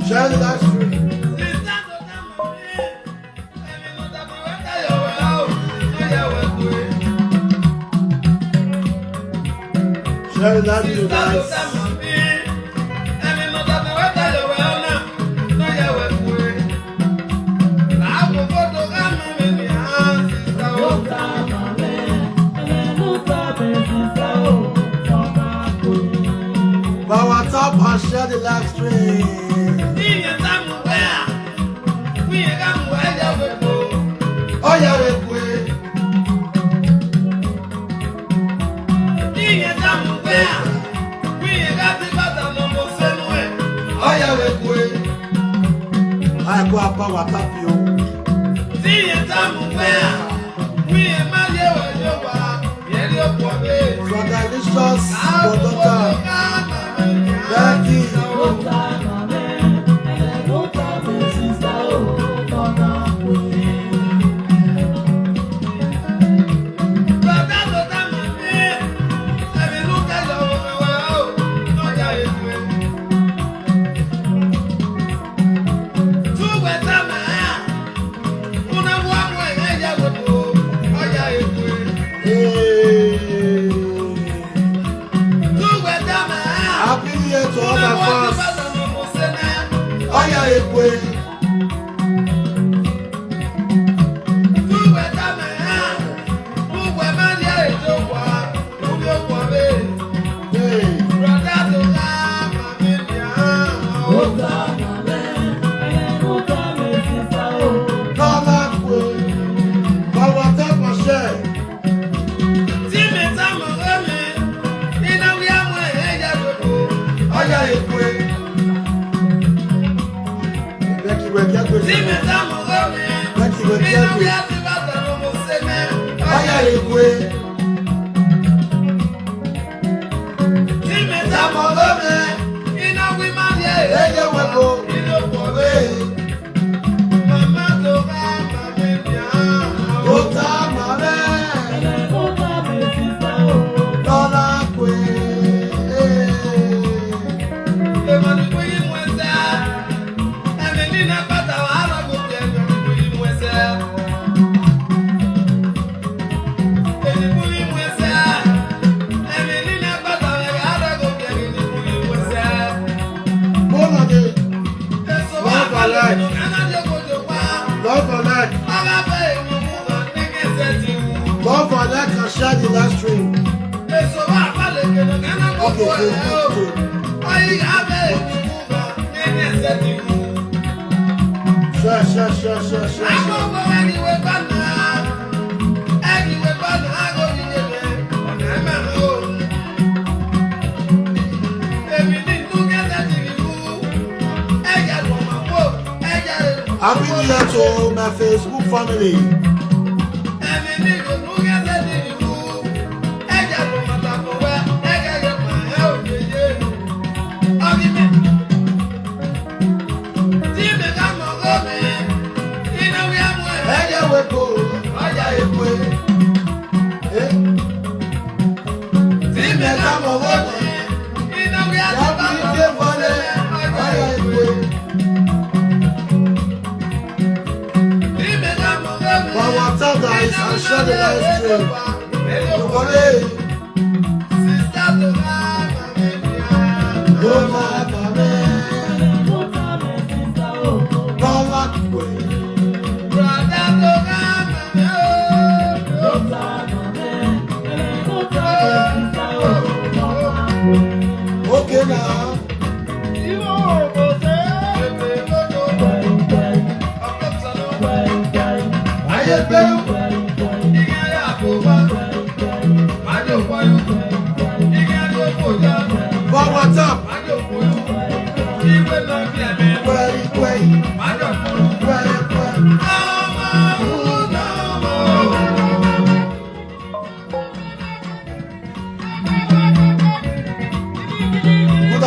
Share the live stream. Share the live stream, guys. Power top and share the live stream. Oh yeah, I go up power tap you. For the delicious Goddaughter Ese. Happy New Year to all my fans. Iye-eki. Don't forget to share the live stream. Okay, Share. Happy New Year to my Facebook family. Guys, I'll share the live stream. Okay now. But what's up?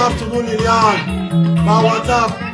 afternoon, Lilian. What's up?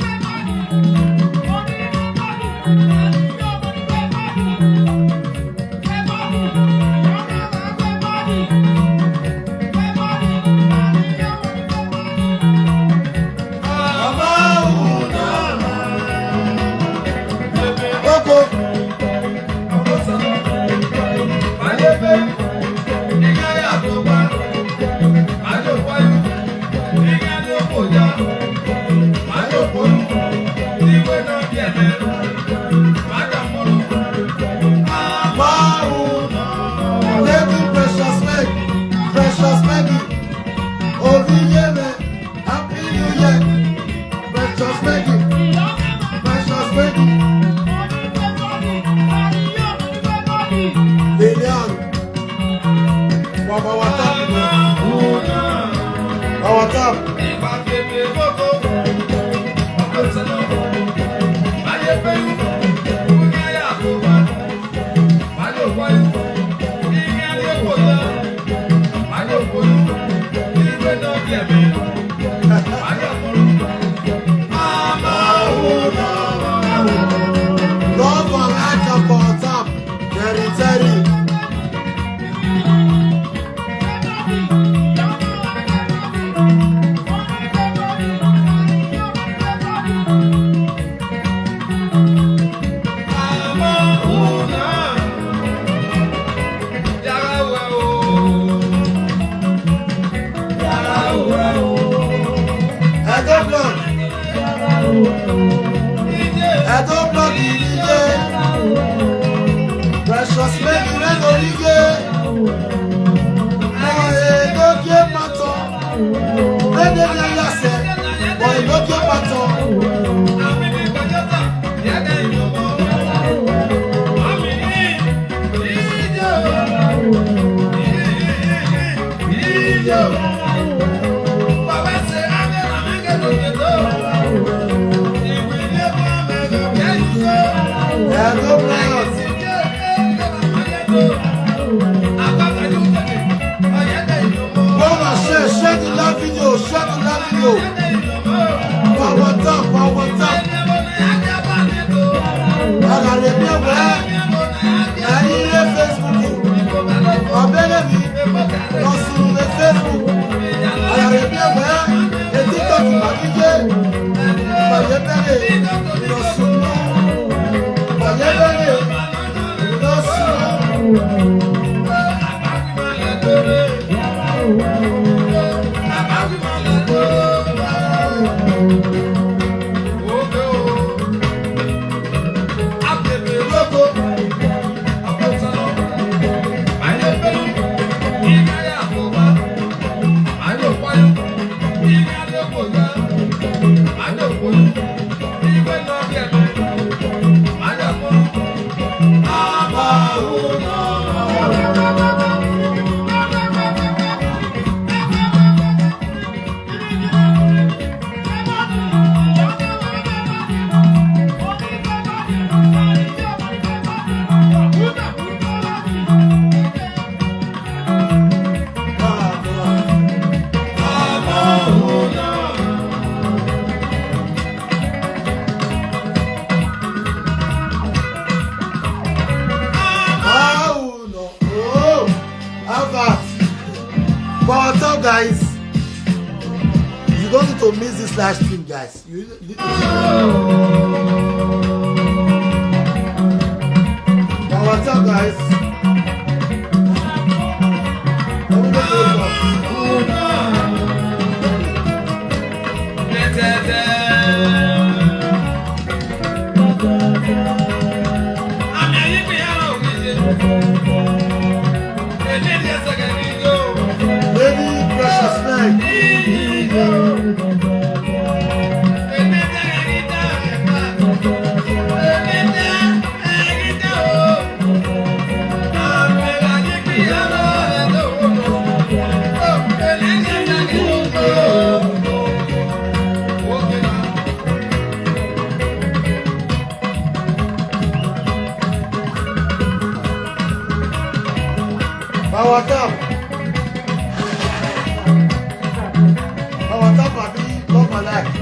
like.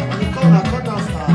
And you come down star.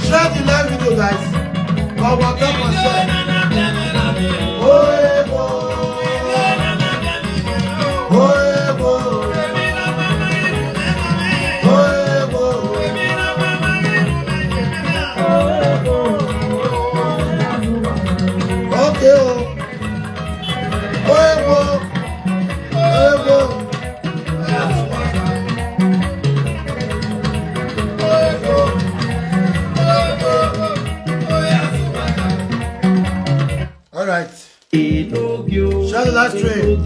Share the live video, guys. All right. Share the live stream.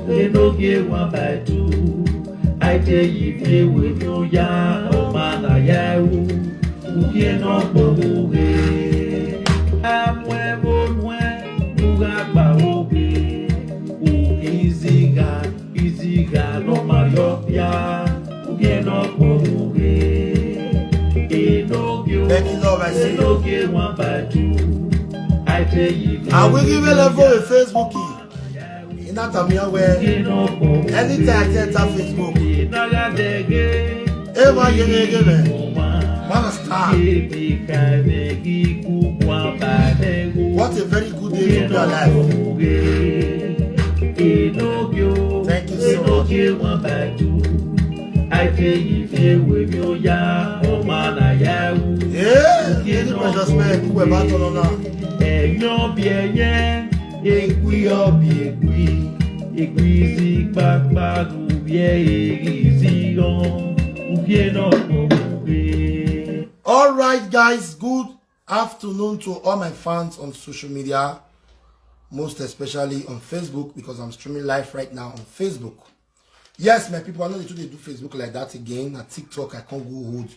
Enogie 1 by 2. I tell you, with you, ya, oh man, I am. You know, I'm where you got my easy guy, no myopia. You know, Love, I see. Enogie 1 by 2. I tell you, I will give you a level with Facebook key. In that time, where anytime I enter Facebook, ever again, man, star. What a very good day to be alive. Thank you so much. I tell you, with you, ya, oh man, I am. Yeah, you just man who were battle on that. And you're bien, easy, back, easy on. All right, guys, good afternoon to all my fans on social media, most especially on Facebook, because I'm streaming live right now on Facebook. Yes, my people, I know they do Facebook like that again. At TikTok, I can't go hold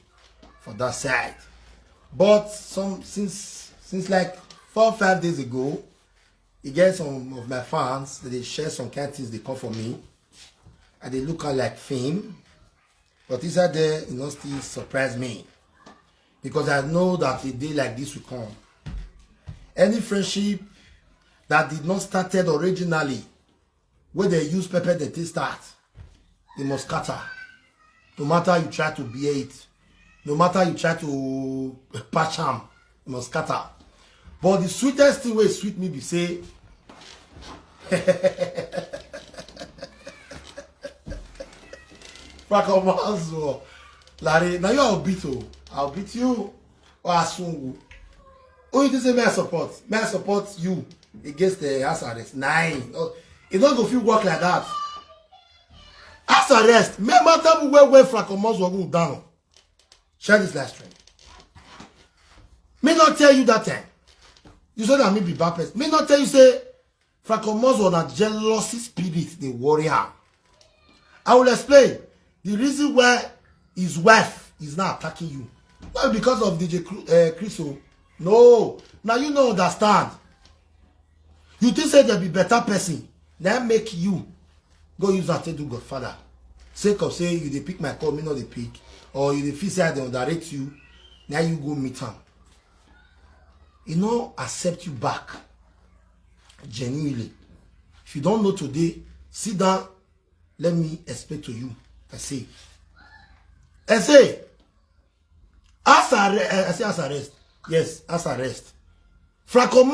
for that side. But since like 4 or 5 days ago, you get some of my fans that they share some kind of things they come for me, and they look like fame. But inside there, you know, still surprise me, because I know that a day like this will come. Any friendship that did not started originally, where they use pepper that they start, they must scatter. No matter you try to bear it, no matter you try to patch them, you must scatter. But the sweetest thing way sweet me be say, Larry, now you I'll beat you or asungu. Oh, you say may I support you against the house arrest. Nine. It don't go feel work like that. House arrest. Me matter where Fracomas will go down. Share this live stream. Me not tell you that time. You said that me be bad person. Me not tell you say Fracomas on a jealousy spirit, the warrior. I will explain the reason why his wife is not attacking you. Not because of DJ Chriso. No. Now you don't understand. You think say there be better person. Then make you go use that to do Godfather. Sake of say you they pick my call, me not they pick. Or you they feel say they direct you. Now you go meet him. You know, accept you back. Genuinely. If you don't know today, sit down. Let me explain to you. Ese. As arrest. Yes, as arrest. Franco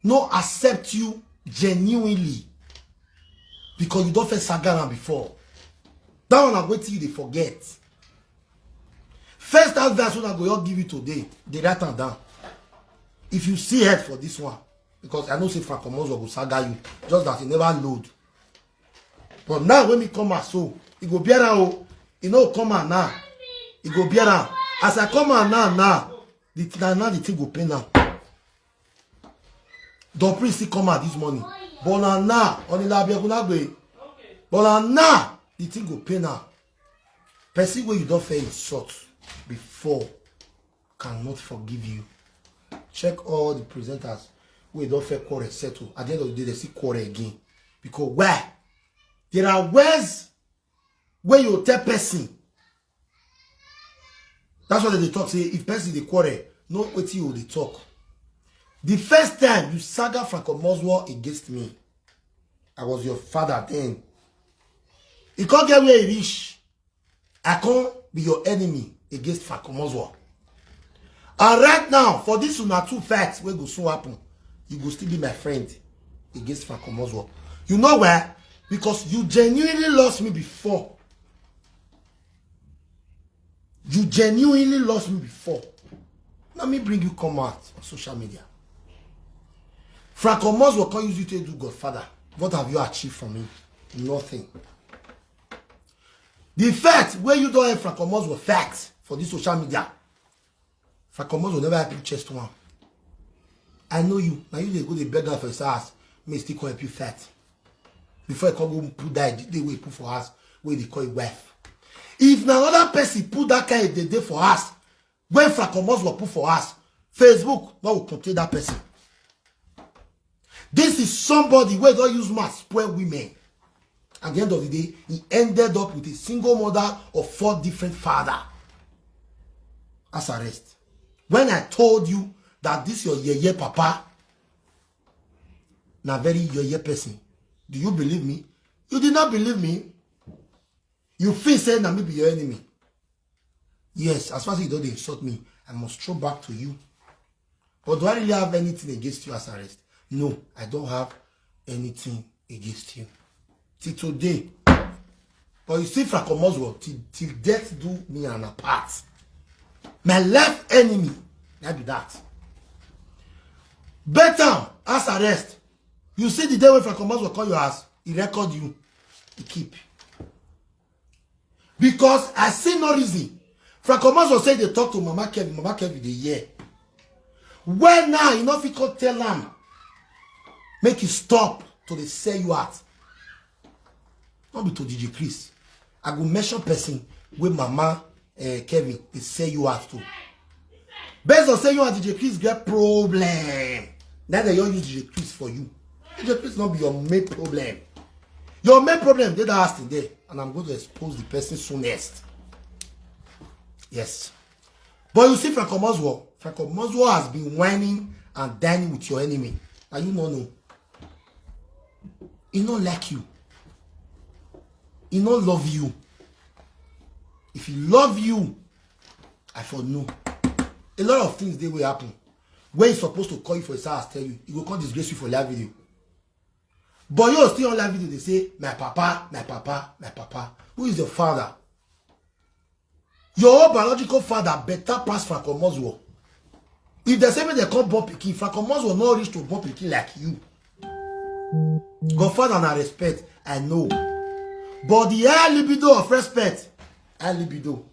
no accept you genuinely because you don't face Sagana before. That one I'm waiting you they forget. First advice I go give you today, they write it down. If you see head for this one, because I know say Franco go saga you, just that he never load. But now when me come out so, he go bear out. He no come out now. He go bear out. As I come out now, the thing go pay now. Don't please still come out this morning. But now, on the lab, but now, the thing go pay now. Person where you don't fair insult before cannot forgive you. Check all the presenters where you don't fair quarrel settle. At the end of the day, they see quarrel again. Because where? There are ways where you tell person. That's what they talk. Say if person they quarrel, no what you they talk. The first time you saga Franco against me, I was your father then. You can't get where he reach. I can't be your enemy against Franco. And right now, for this una two facts where go so happen, you go still be my friend against Franco. You know where? Because you genuinely lost me before. You genuinely lost me before. Let me bring you come out on social media. Franco will call you to do Godfather. What have you achieved from me? Nothing. The fact where you don't have Franco were facts for this social media. Franco will never help you chest one. I know you. Now you they go the beggar for his ass. May still help you fat. Before I come go put that the way he put for us, where they call it wife. If now another person put that kind of day for us, when Franco will put for us, Facebook now will contain that person. This is somebody where don't use mass spoil women. At the end of the day, he ended up with a single mother of 4 different fathers. As arrest. When I told you that this your ye papa, na very ye person, do you believe me? You did not believe me. You feel saying that me be your enemy. Yes, as far as you don't insult me, I must throw back to you. But do I really have anything against you as arrest? No, I don't have anything against you. Till today. But you see, Franco till death do me an apart. My left enemy, that be that. Better as arrest. You see the day when Franco will call your ass, he record you, he keep. Because I see no reason. Franco will say they talk to Mama Kevin the year. When now, you know if you could tell them, make it stop to they sell you out. Not be to DJ Chris. I go mention person with Mama Kevin, they sell you out too. Based on saying you and DJ Chris get problem. Now they don't use DJ Chris for you. DJ Chris not be your main problem. Your main problem, they don't ask today. And I'm going to expose the person soonest. Yes. But you see, Franco has been whining and dining with your enemy. And you don't know. He don't like you. He don't love you. If he love you, I for know. A lot of things they will happen. When he's supposed to call you for his house, tell you, he will come disgrace you for live video. But you're still on live video, they say, my papa, my papa, my papa. Who is your father? Your biological father better pass Franco Moswo. If they say they call Bob Pikin, Franco Moswo not reach to Bob Pikin like you. Godfather and I respect, I know. But the high libido of respect, high libido.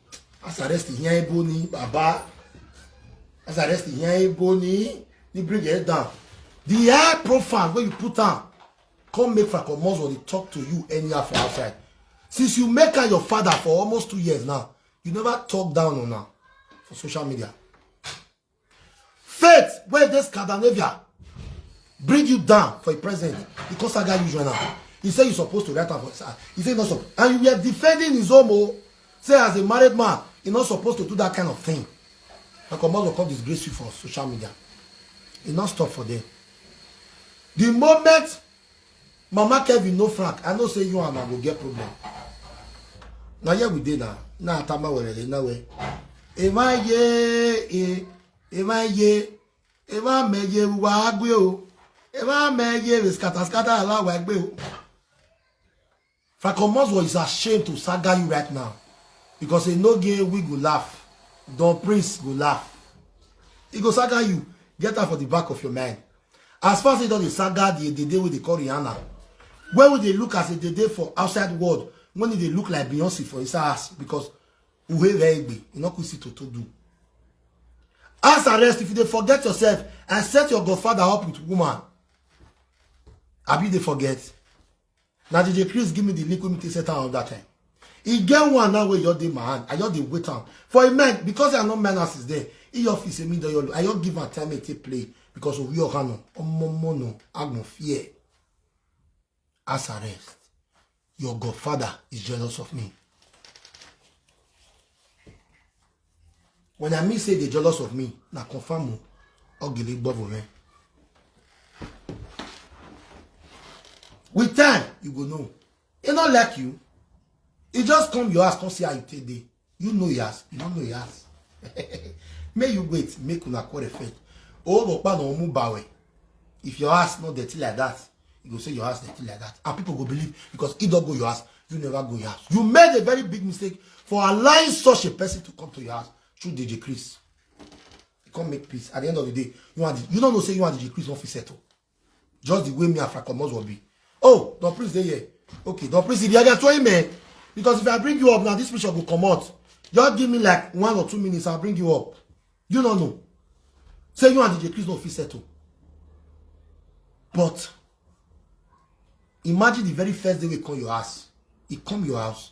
As arrested here, Boni, Baba. As arrested here, Boni, you bring your head down. The high profile where you put on, come make Franco Moswo they talk to you anyhow for outside. Since you make her your father for almost 2 years now, you never talk down on her for social media. Faith, where this Scandinavia bring you down for a president because I got you now. He said you're supposed to write her for his ass. He said not supposed. And you were defending his homo. Say as a married man, you're not supposed to do that kind of thing. Franco Moswo will come disgrace you for social media. It's not stop for them. The moment Mama Kevin no frank, I know say you and I will get problem. Now here we did now. Now tama wele na we. Ema ye, ema meye wa agbe o. Ema meye scatter ala wa agbe o. Frakomoswo is ashamed to saga you right now. Because Enogie we go laugh. Don Prince go laugh. He go saga you. Get that for the back of your mind. As far as he does the saga, the day with the call Rihanna. Where would they look as a day for outside world? When did they look like Beyonce for his ass? Because we very big. You know what to do. As arrest if they forget yourself and set your godfather up with woman. Abi they forget. Now DJ Chris give me the link with me to set on that time. He get one now where you're the man. I just the wait on. For a man, because I know manners is there. He office me I just give him time to play because of your hand. No, I'm no fear. As arrest. Your godfather is jealous of me. When I mean say they jealous of me, na confirm ugly bubble man. With time, you go know. It not like you. It just come your ass, come see how you take day. You know your ass. You don't know your ass. May you wait, make una call effect. Oh, but no move bawe. If your ass not dirty like that, you go say your ass dirty like that. And people go believe because it don't go your ass, you never go your ass. You made a very big mistake for allowing such a person to come to your house through DJ Chris. You can't make peace. At the end of the day, you don't know say you and DJ Chris won't settle. Just the way me and Frakomos will be. Oh, Don Prince there here. Okay, Don Prince, if you get 20 men, because if I bring you up now, this picture will come out. Just give me like 1 or 2 minutes, I'll bring you up. You don't know. Say you and DJ Chris don't fit settle. But imagine the very first day we come your house. He come your house.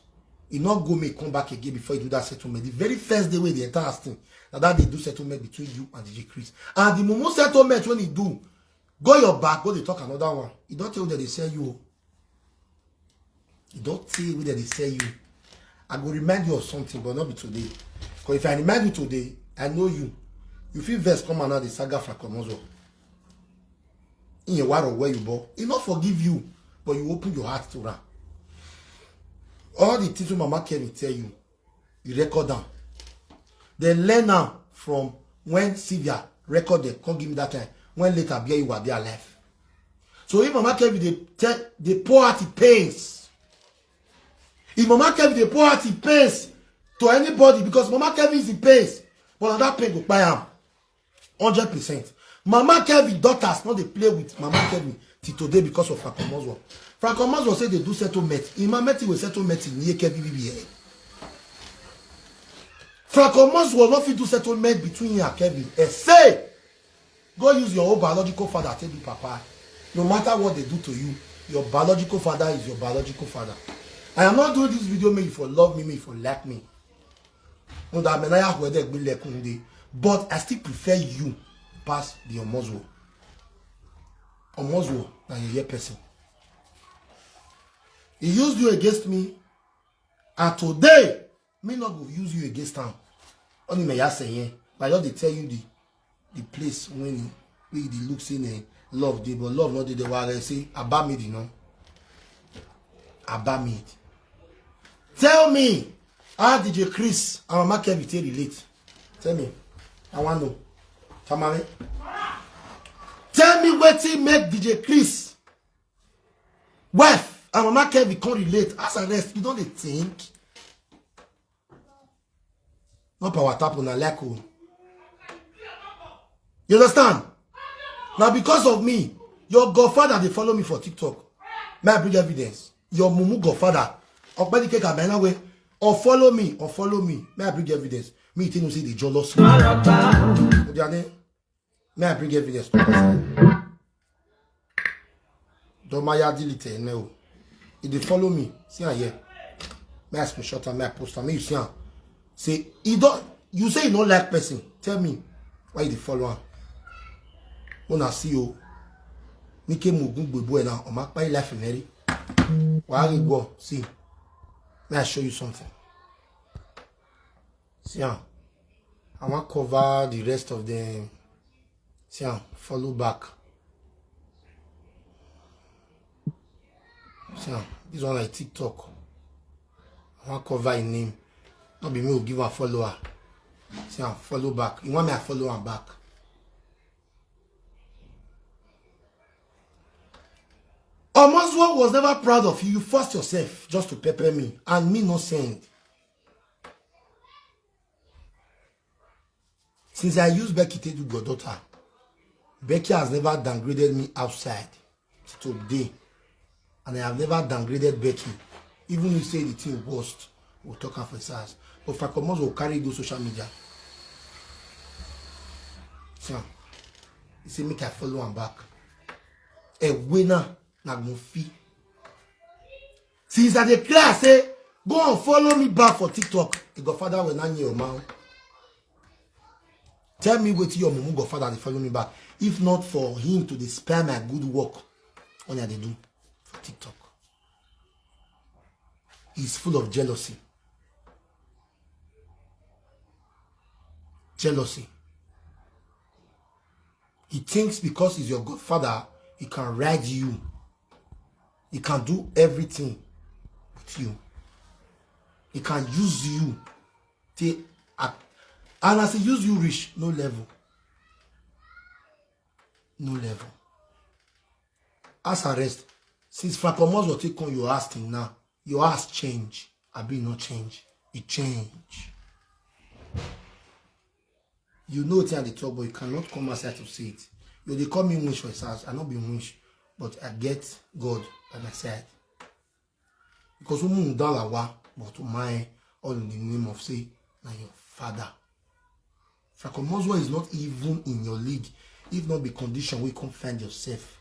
He not go make come back again before you do that settlement. The very first day when the entire thing, that they do settlement between you and DJ Chris. And the moment settlement when he do, go your back, go they talk another one. You don't tell you that they sell you. You don't tell you that they sell you. I will remind you of something, but not be today. Because if I remind you today, I know you. You feel verse come and now the saga Frakomoswo. In your war of where you born. He not forgive you, but you open your heart to her. All the things Mama Kevin tell you, you record down. Then learn now from when Sylvia recorded, come give me that time. When later bear you were there alive. So if Mama Kevin they pour out the pains. If Mama Kevin they pour out the pains to anybody because Mama Kevin is the pains, but that pain go buy him 100%. Mama Kevin daughters not they play with Mama Kevin till today because of Frakomoswo. Frakomoswo say they do settlement. Imameti will settlement in iye-eki BBA. Frakomoswo not fit do settlement between you and Kevin. Say go use your own biological father tell you papa. No matter what they do to you, your biological father is your biological father. I am not doing this video maybe for love me, maybe for like me. No, that but I still prefer you past the Omoswo. Omoswo than your person. He used you against me, and today me not go use you against him. Only me saying, but I just tell you the place when the looks in a love day, but love not the way I say about me, you know. About me. Tell me how DJ Chris and Mama Kevin relate. Tell me. I want to know. Tamale. Tell me what he make DJ Chris wife and Mama Kevin can relate. As a rest, you don't think. No power tap on a leko. You understand? Now because of me, your godfather they follow me for TikTok. May I bring evidence? Your mumu godfather. Or follow me, May I bring evidence? Me tell you say the jealous. May I bring evidence? Don't my delete no. If they follow me, see here. May I screenshot and may I post and may you see her. Say you say you don't like person. Tell me why you follow her. When I see you, Nike Mugun Bubu now on my life in Mary. Why you go? See. May I show you something? See, I want to cover the rest of them. See, follow back. See, this one like TikTok. I want to cover his name. Not be me who give a follower. See, follow back. You want me to follow him back? Omaswo was never proud of you. You forced yourself just to pepper me. And me not saying. Since I used Becky to do Goddaughter, Becky has never downgraded me outside today. And I have never downgraded Becky. Even if you say the thing worst, we'll talk for size. But Frakomos will carry those social media. So, he say make I follow him back. A winner, not no fee. Since I declare, say, go and follow me back for TikTok. The Godfather will not your mouth. Tell me what your mumu Godfather they follow me back. If not for him to spare my good work, what they do for TikTok. He's full of jealousy. Jealousy. He thinks because he's your godfather, he can ride you. He can do everything with you. He can use you. And as he use you rich, no level. No level. As arrest, since Frakomos will take on your asking now, your ass change. I be not change. It change. You know it's at the top, but you cannot come outside to see it. They call me wish for his house. I not be wish, but I get God by my side. Because we but to my all in the name of say, now your father. Frakomoswo is not even in your league, if not the condition where you can't find yourself.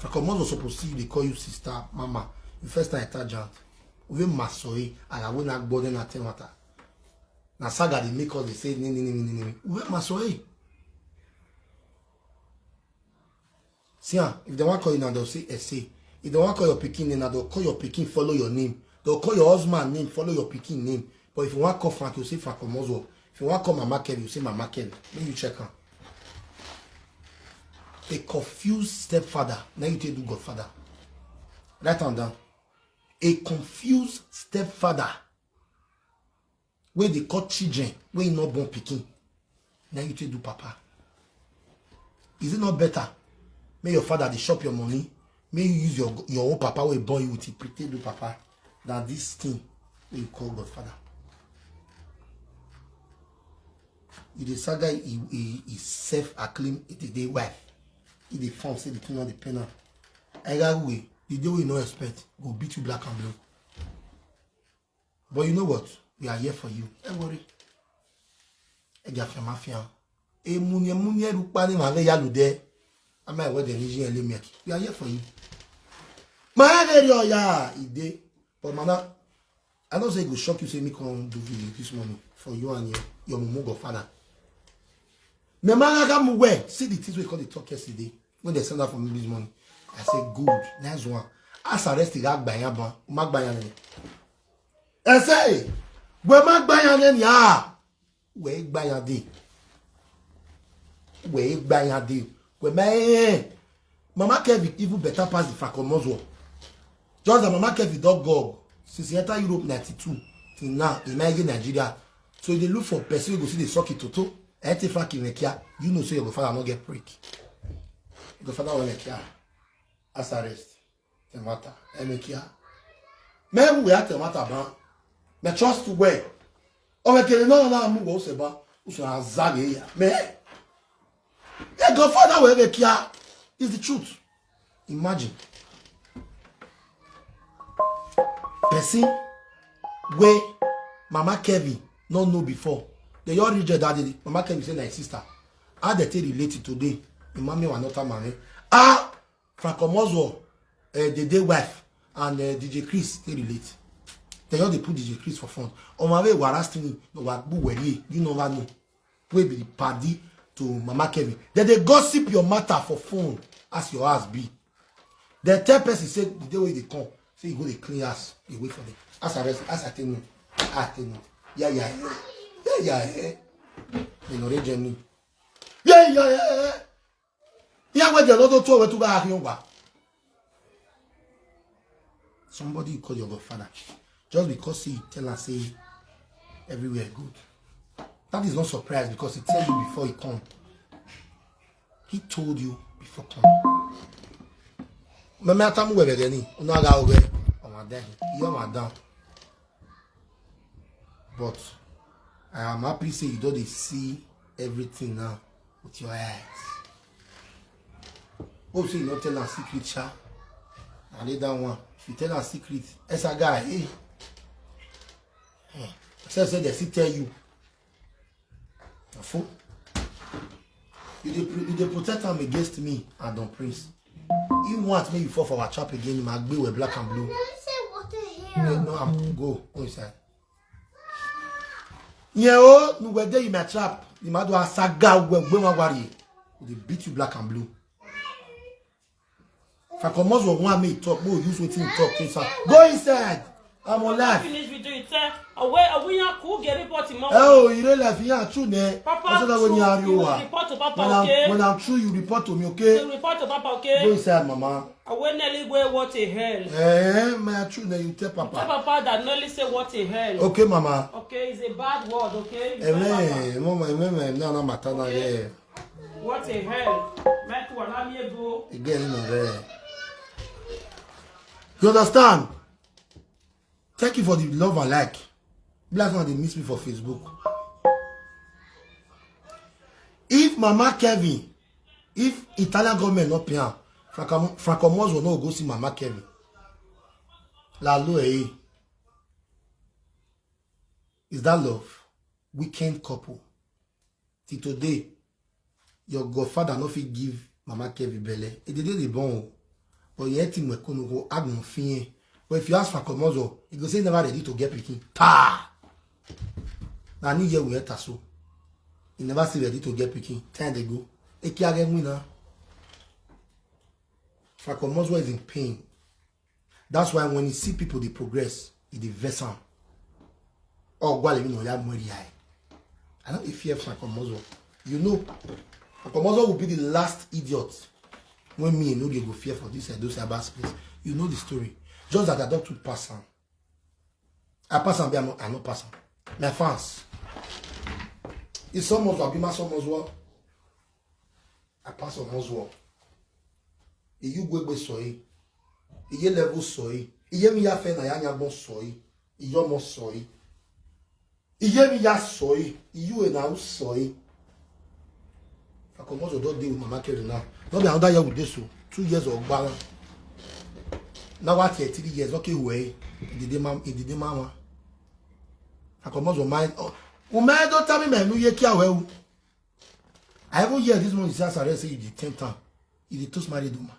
Frakomoswo was supposed to see they call you sister, mama. The first time I touch out, we masoe, and I will not bother na temata. Na saga they make us they say ni. We masoe. See, if they want to call you now, they'll say Ese. If they want to call your pikin name, they'll call your pikin, follow your name. They'll call your husband name, follow your pikin name. But if you want to call Frank, you say Frakomoswo. If you want to call Mama Kev, you say Mama Kev. Then you check her. A confused stepfather. Now you take do Godfather. Write on down. A confused stepfather. Where they call children, where you not born pikin. Now you take do Papa. Is it not better? May your father they shop your money. May you use your own Papa where born you with it. Pretend do Papa. Than this thing where you call Godfather. The saga is self-acclaimed the wife. If the form say the king on the penal. I got way. The day we no expect go beat you black and blue. But you know what? We are here for you. Don't worry. I got your mafia. E munye rupani ma ve yalude. Am I what the religion element? We are here for you. My area ya ide. But mana, I don't say it will shock you say me come do video this morning for you and your mumu Godfather. Me come where see the things we call the talk yesterday when they send out for me this morning. I say good, nice one. As arrest the guy by yaba, mag by yan. I say, we mag by yan ya. We by yan di. We by yan di. We may Mama Kev even better pass the Frakomoswo. Just that Mama Kev dog go since he enter Europe 92 till now in Nigeria. So they look for person who go see the socket toto. You know, so your father not get prick. Your father will make ya as arrest. The matter, make ya. Maybe we have the matter ban. Me trust to where. O me kele no move o seba. O so azage ya. Me. Your father will make ya. Is the truth. Imagine. Person where Mama Kevin not know before. They all reject that Mama Kev say like sister. How they take related today? The mommy was not married. Frakomoswo, the day wife and DJ Chris they relate. They all they put DJ Chris for fun. On my way, we asking me, you never know. We be the party to Mama Kevin. Then they gossip your matter for phone as your ass be. The third person said the day when they come, say you go they clean ass, they wait for them. As I tell you, yeah. You know, they yeah. Yeah, where the Lolo told to go. somebody you call your godfather, just because he tell us say everywhere good. That is not surprise because he tell you before he come. He told you before come. Mama atamu webe gani, unaga oge, omaden, you madam. But I am happy say you don't see everything now with your eyes. Hope say you not tell a secret, sha. And lay down one. If you tell a secret, it's a guy, hey. Say they still tell you. A fool. You protect them against me and Don Prince. You want me you fall for our trap again, my blue with black and blue. What the hell? No, I'm go inside. Yeah, oh, no, where there you my trap. You might do a saga when they beat you black and blue. If I come out want me talk, more use what you talk inside. Go inside. I'm alive. Finish video it. We are cool. Get report tomorrow. Oh, you don't laugh. Yeah, true, ne. Papa, you report to Papa, okay? When I'm true, you report to me, okay? You report to Papa, okay? Go inside, Mama. I will nearly go what a hell. My true, ne. You tell Papa. Tell Papa that nearly say what a hell. Okay, Mama. Okay, it's a bad word, okay? Mama, no, matter now. Yeah. What a hell. Make one let me go. Again, no there. You understand? Thank you for the love and like. Black man, they miss me for Facebook. If Mama Kevin, if Italian government not pay, Franco Moz will not go see Mama Kevin. Lolo, eh? Is that love? Weekend couple. Till today, your godfather no fit give Mama Kevin belle. It did the bon. But yet him we couldn't go add no fin. But if you ask Franco Mozo, he go say never ready to get picking. Ta! Now ni year we enter so. He never say ready to get picking. 10 they go. Eki again winner. Franco Mozo is in pain. That's why when you see people they progress, it is vessel. Oh, gwale mi no ya mweri high. I don't fear Franco Mozo. You know, Franco Mozo will be the last idiot when me and Enogie go fear for this and those about space. You know the story. Just that I don't pass on. I pass on, I not pass on. My fans. It's someone's will be my someone's well. I pass on as well. You go soy. You level soy. You me ya fe na ya bon soy. You mo soy. You me ya soy. You e na soy. I come also don't deal with Mama Kevin now. Not be another year with this 2 years of balance. Now what here 3 years, okay way. It did mama. I come also mind. Oh man, don't tell me man, iye-eki well. I haven't heard this one is just arrest say you did 10 times. You did toast married woman.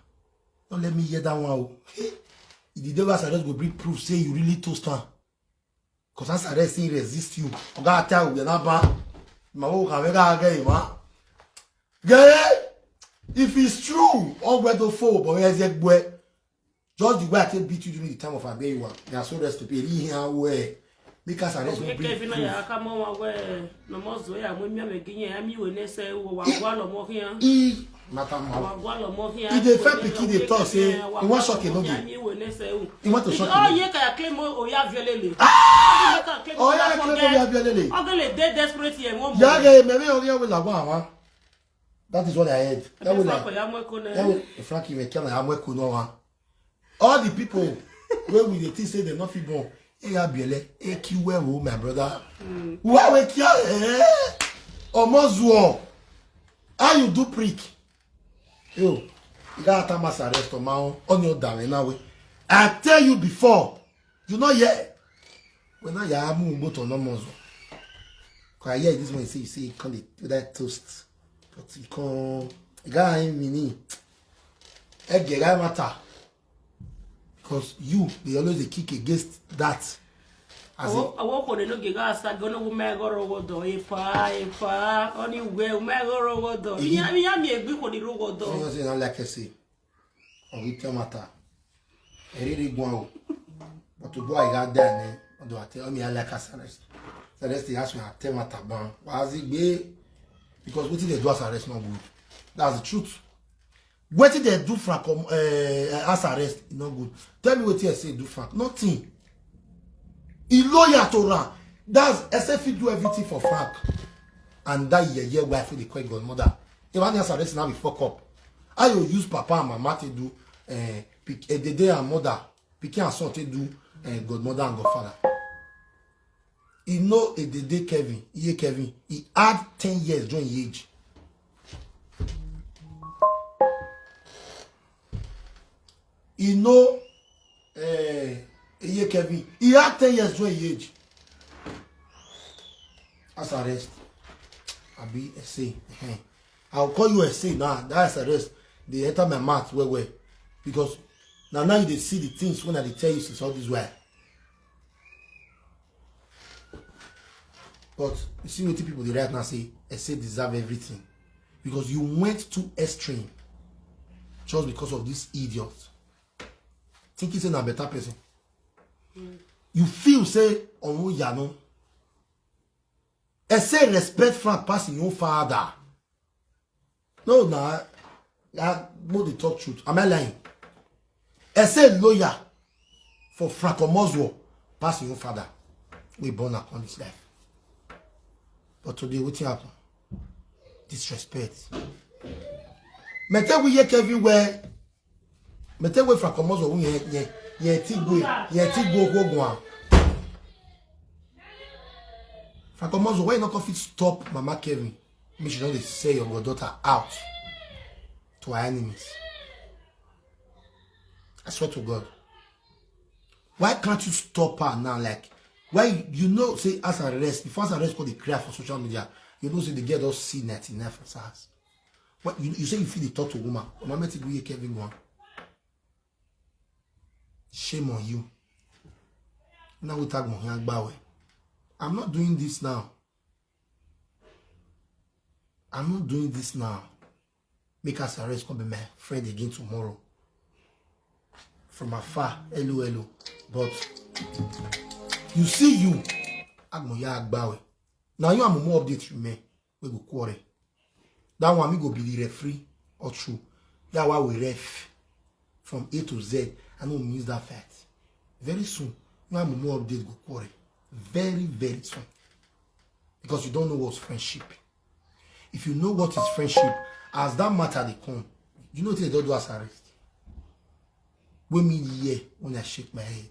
Don't let me hear that one. You did never arrest go bring proof say you really toast her. Cause that's arrest say resist you. I gotta tell you na ba. My work can make again, man. Yeah, if it's true, all we're to fall, but where's that boy? Just the way I take beat you during the time of a day one. They are so rest to pay. Here, where because I rest. Kevin, I come on where no more way. I'm with me again. I'm you and say, "Oh, I'm more here." If they fair picky, they talk say, "You want shock Enogie? You want to shock Enogie?" Oh, yeah, I claim oh, yeah, violele. Oh, yeah, I claim violele. I'm gonna dead desperate here. Yeah, maybe you will have. That is what I heard. That will Frankie McKenna, no. All the people where we the say they not fit born. Hey, iye-eki well, my brother. Why we care? Omozuo. How you do prick? Yo, you got a mass arrest on your down now. I tell you before, you know yet. When I am go to no mozo. Cause yeah, this one say you see can do that toast. But you can guy mini egg matter. Because you they always kick against that. As I walk on the Enogie gas, I go no Epa Epa only way Epa. Me a big for the road. You say like I say. On we tell matter. I really go. But to go I got there do I tell me I like us arrest. So that's the ask me I tell matter ban. Was it be because what they do as arrest not good. That's the truth. What did they do Frank as arrest? Not good. Tell me what you say do Frank. Nothing. He lawyer to run. That's SF do everything for Frank. And that year wife with the quite godmother. If I has arrest now we fuck up. I will use papa and mama to do the day and mother. Picking and son to do godmother and godfather. He know the day Kevin, Kevin. He had 10 years during age. He know Kevin. He had 10 years during age. As arrest. I'll be Ese. I'll call you Ese now. That's arrest. They enter my mouth where. Because now you see the things when I tell you since all this way. But you see what people they right now say Ese deserve everything. Because you went too extreme. Just because of this idiot. Think he's a better person. You feel say on yano. Ese respect Frank passing your father. No, nah. I know the talk truth. Am I lying? Ese lawyer for Frank Omozwo passing your father. We born upon this life. But today what happen? Disrespect. Me tell we hear everywhere. Me tell we Frank Omozwo ye tigbo go. Frank Omozwo, why you not fit stop Mama Kevin? Make sure they say your goddaughter out to our enemies. I swear to God. Why can't you stop her now? Like, why you know say as arrest, before as arrest called the cry for social media, you know say the girl does see 99 for SARS. What you say you feel the talk to woman. Mama to go Kevin go on. Shame on you. Now we tag Mohan Bawe. I'm not doing this now. I'm not doing this now. Make us arrest come be my friend again tomorrow. From afar, hello. But you see you, Agmoya Agbawe. Now you have more updates from me. We go quarry. That one me go be the referee or true. That why we ref from A to Z. I don't miss that fact. Very soon, you have more updates go quarry. Very, very soon. Because you don't know what's friendship. If you know what is friendship, as that matter they come, you know they don't do as arrest. When me hear, when I shake my head,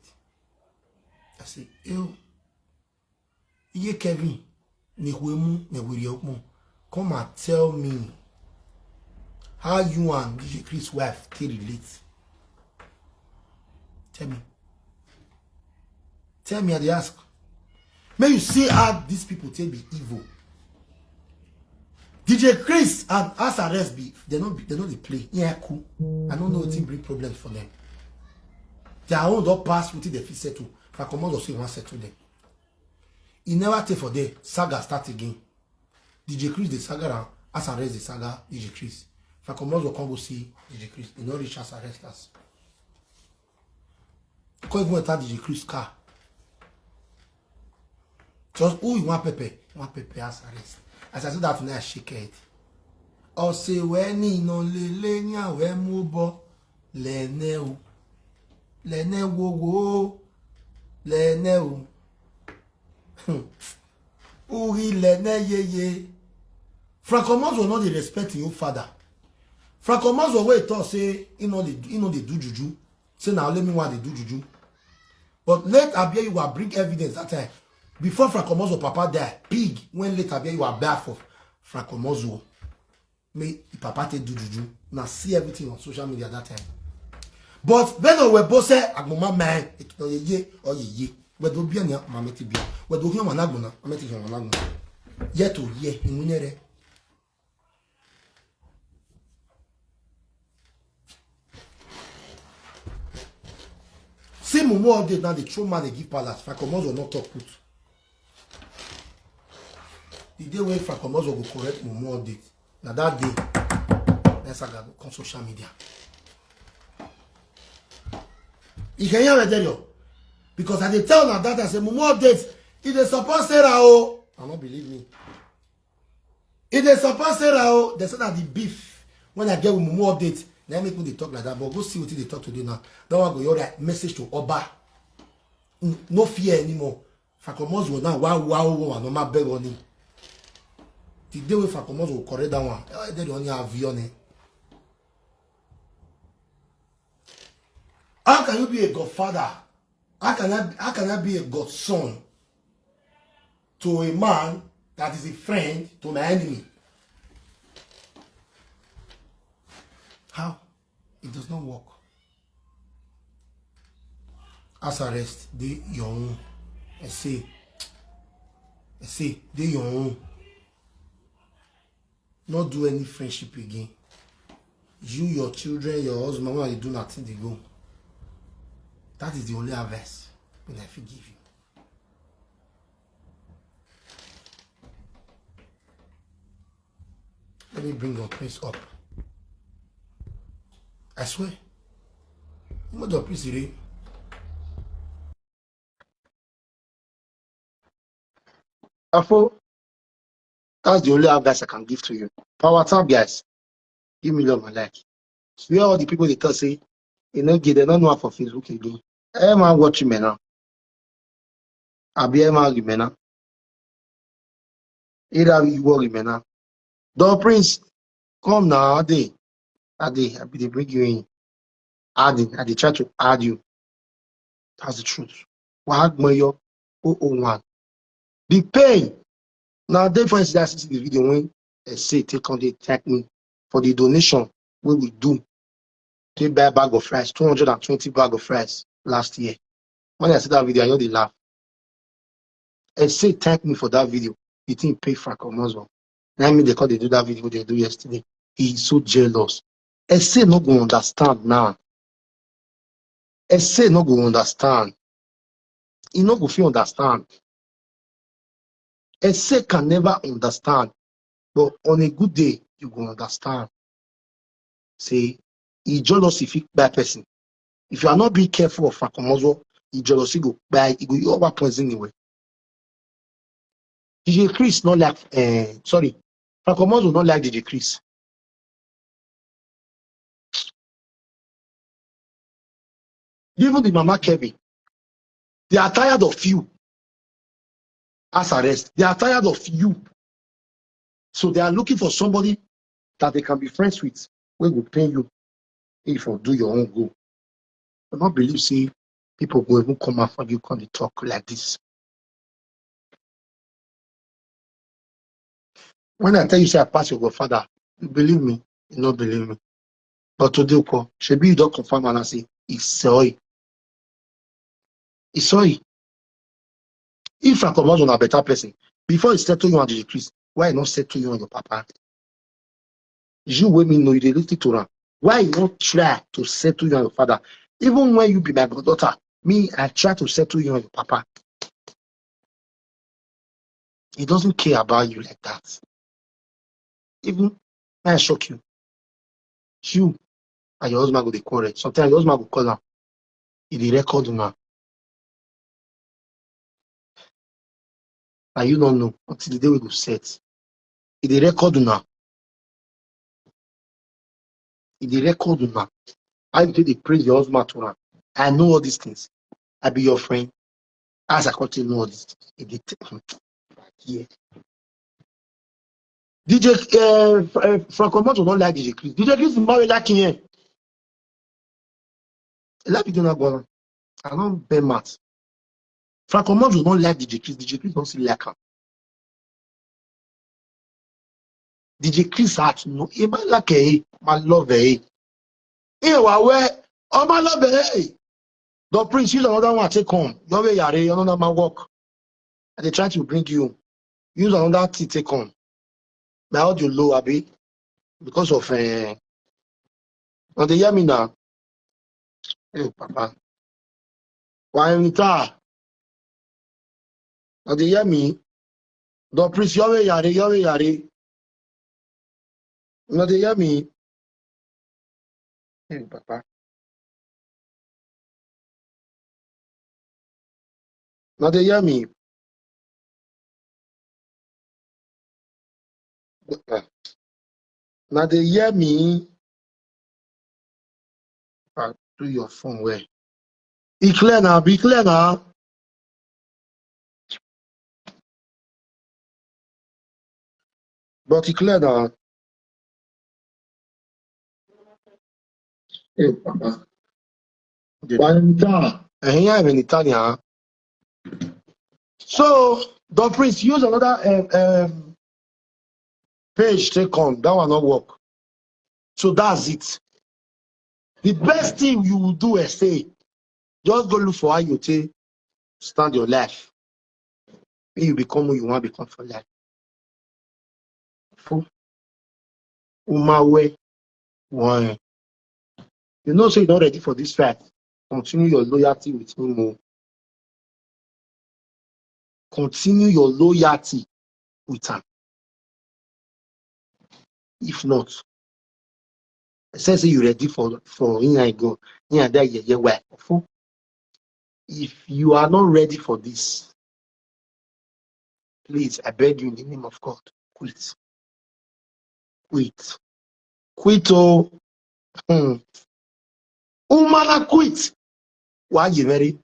I say, ew, Kevin, come and tell me how you and DJ Chris' wife can relate. Tell me, I dey ask. May you see how these people tell be evil. DJ Chris and us arrest be they know they play. Yeah, cool. I don't know what bring problems for them. Their own don't pass with the fee settle. For command also want settle them. He never take for them. Saga start again. DJ Chris the saga and us arrest the saga DJ Chris. For command will come go see DJ Chris. He not reach us arrest us. Because even enter DJ Chris car. Just who you want Pepe? Want Pepe as arrest. As I said that now I shake it. Or say when ni no lele nya we mubo lene wo lene o. Uri lene ye. Frank Omozwo not the respect your father. Frank Omozwo wait talk say you know they do juju. Say now let me want they do juju. But let Abia you will bring evidence that time. Before Frank Omozwo papa died, pig, when later you are bad for Frank Omozwo. May papa te do juju. Now see everything on social media that time. But when we both say agmoma man, it no ye or ye. We do bien ya mameti bien. We do human agmona, mameti human agmona. Ye to ye, imunere. See Mumu all day now the true man they give palace. Frank Omozwo not talk put. The day when Frank Omozwo will correct Mumu update. Now that day, let's go on social media. You can hear me tell you. Because I tell now that I say Mumu update, it is supposed to say oh. I don't believe me. It is supposed to say oh. They said that the beef when I get with Mumu update, Let me put the talk like that, but go see what they talk today now. That one go your right message to Oba. No fear anymore. Fakomos will now wow no my beg on him. The day we Fakomos will correct that one. They only have vione. How can you be a godfather? How can I be a godson to a man that is a friend to my enemy? How? It does not work. As arrest, they your own. I say, they your own. Not do any friendship again. You, your children, your husband, when you do nothing, they go. That is the only advice when I forgive you. Let me bring your prince up. I swear. What the prince is? Afo, that's the only advice I can give to you. Power time, guys. Give me love and like. Where all the people they tell say, Enogie, they don't know how for Facebook again. Emma watching me now. I'll be Emma me now. Either you worry me now. The prince, come now, Ade. I be they bring you in. Adding, they try to add you. That's the truth. Wahagmayo 001. The pain. Now, they for instance, see the video when they say take on the thank me for the donation what we do. They buy a bag of rice, 220 bag of rice last year. When I see that video, I know they laugh. And say thank me for that video. You think pay for a Muslim. I mean they call they do that video they do yesterday. He is so jealous. And say no go understand now. And say no go understand. He no go feel understand. And say can never understand. But on a good day, you go understand. Say he jealous if he by person. If you are not being careful of Fakomozo, he jealousy go by he go over poison anyway. DJ Chris not like sorry. Fakomozo not like DJ Chris. Even the Mama Kevin, they are tired of you as arrest. They are tired of you. So they are looking for somebody that they can be friends with, who will pay you if you do your own goal. I don't believe see people go even come after you come to talk like this. When I tell you say I pass your godfather, you believe me, you don't believe me. But today, should be you don't confirm and I say it's soy. It's soy. If I come out on a better person, before he settle you and the decrease, why not settle you on your papa? You women know you dey listen to her. Why you not try to settle you and your father? Even when you be my daughter, me, I try to settle you and your papa. He doesn't care about you like that. Even when I shock you, you and your husband go dey quarrel. Sometimes your husband go call am. He dey record now. And you don't know until the day we go set. He dey record now. He dey record now. I dey praise your husband to now. I know all these things. I be your friend. As I continue know all these things. He dey yeah. DJ Franco Moto don't like DJ Chris. DJ Chris is married like him. A lot of people not go on. I don't bear math. Franco Moto don't like DJ Chris. DJ Chris don't see like him. DJ Chris had no. He might like my love He where oh my love The prince use another one take home. Your way yare another man work. And they try to bring you. Use another tea take home. By how you low abi because of now they hear me now. Hey papa. Why am I? Now they hear me. The prince your way yare. Now they hear me. Hey papa. Now they hear me. Now they hear me. Do your phone where? Be clear now. Be clear now. But be clear now. Hey, Papa. In Italian. So, Don Prince, use another page to come. That will not work. So that's it. The best thing you will do is say, just go look for how you take stand your life. When you become who you want to become for life. Umawe, one. You know, so you're not ready for this fight. Continue your loyalty with me more. Continue your loyalty with him. If not, I say you're ready for in I go. In there, yeah. If you are not ready for this, please, I beg you in the name of God, quit. Quit. Quit, oh. Umana quit. Why you ready?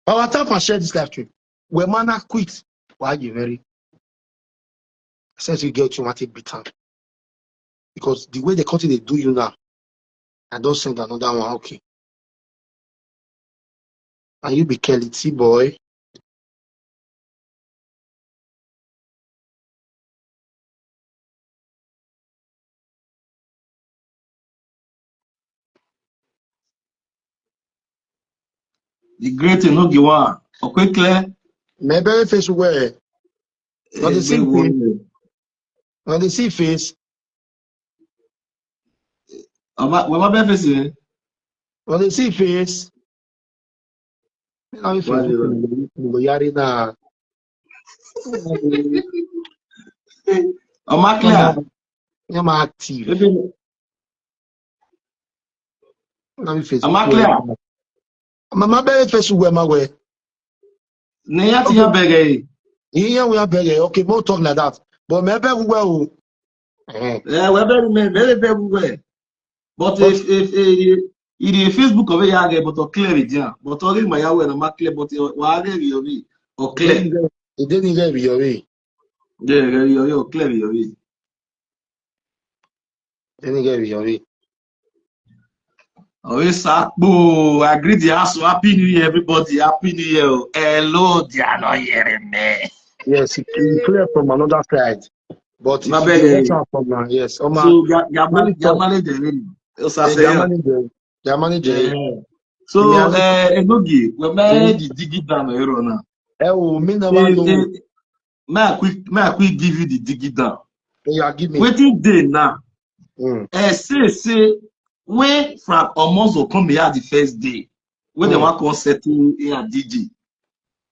Our time and share this live stream. When mana quit, why you ready? Since you get you want to beat time. Because the way the country they do you now, I don't send another one, okay. And you be careless, boy. The great Enogie one. Okay, clear. Maybe face where on the same face. On the same face. Where my face is? On the same face. I'm clear. I'm active. I'm clear. My baby face where my way. Neyati ya bege. Yeah, we are begging. Okay, we'll talk like that. But maybe we will. Yeah, we're very well. But if it Facebook over here, but to clear it, yeah. But only my way na clear, but why you or clear? It didn't get your way. Yeah, you clear your way. Didn't get your way. Oh, yes, boo. I greet the house. Happy New Year, everybody. Happy New Year. Hello, they are not hearing me. Yes, it clear from another side. But My if you from now, yes. So, your manager. Your manager. So, Enogie, we made the digi down here now. Oh, me never know. May I quick give you the digi down. You give me. Waiting day now. Say, when Frank Omozo come here the first day, when they want to settle here at DG,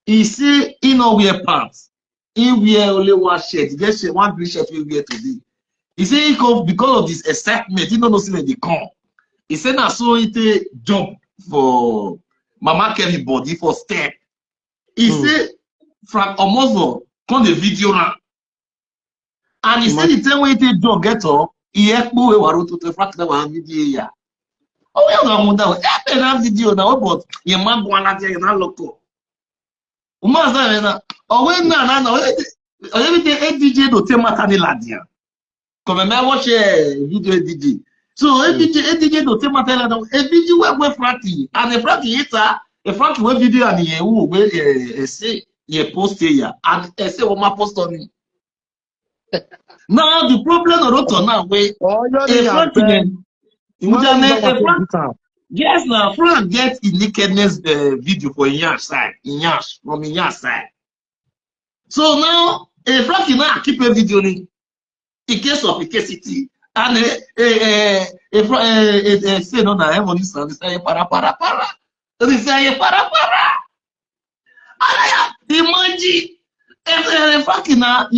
he say he no wear pants. He wear only one shirt. He just one green shirt we wear today. He say he come because of this excitement. He don't know see when they come. He said na so he take jump for Mama Kelly body for step. He say Frank Omozo come the video now. And he said the time when he take jump get up, iye-eki we waro to Frank na one video ya. Oh, we don't want that. I have video now, but your man go on there na loco. Umaza na. Oh, when na. Everything DJ do tema tani ladia. Come me watch video DJ. So DJ do tema tani ladia. A video we Frankie and a Frankie hita. A Frankie we video and ye who we say ye post here and say what my post on me. Now the problem of now we Frankie. Yes, now Frank get in nakedness video for Inyash side, from Inyash side. So now Frank now keep a video in case of electricity and say no na everybody say para. They say para. Alaya, imagine Frank now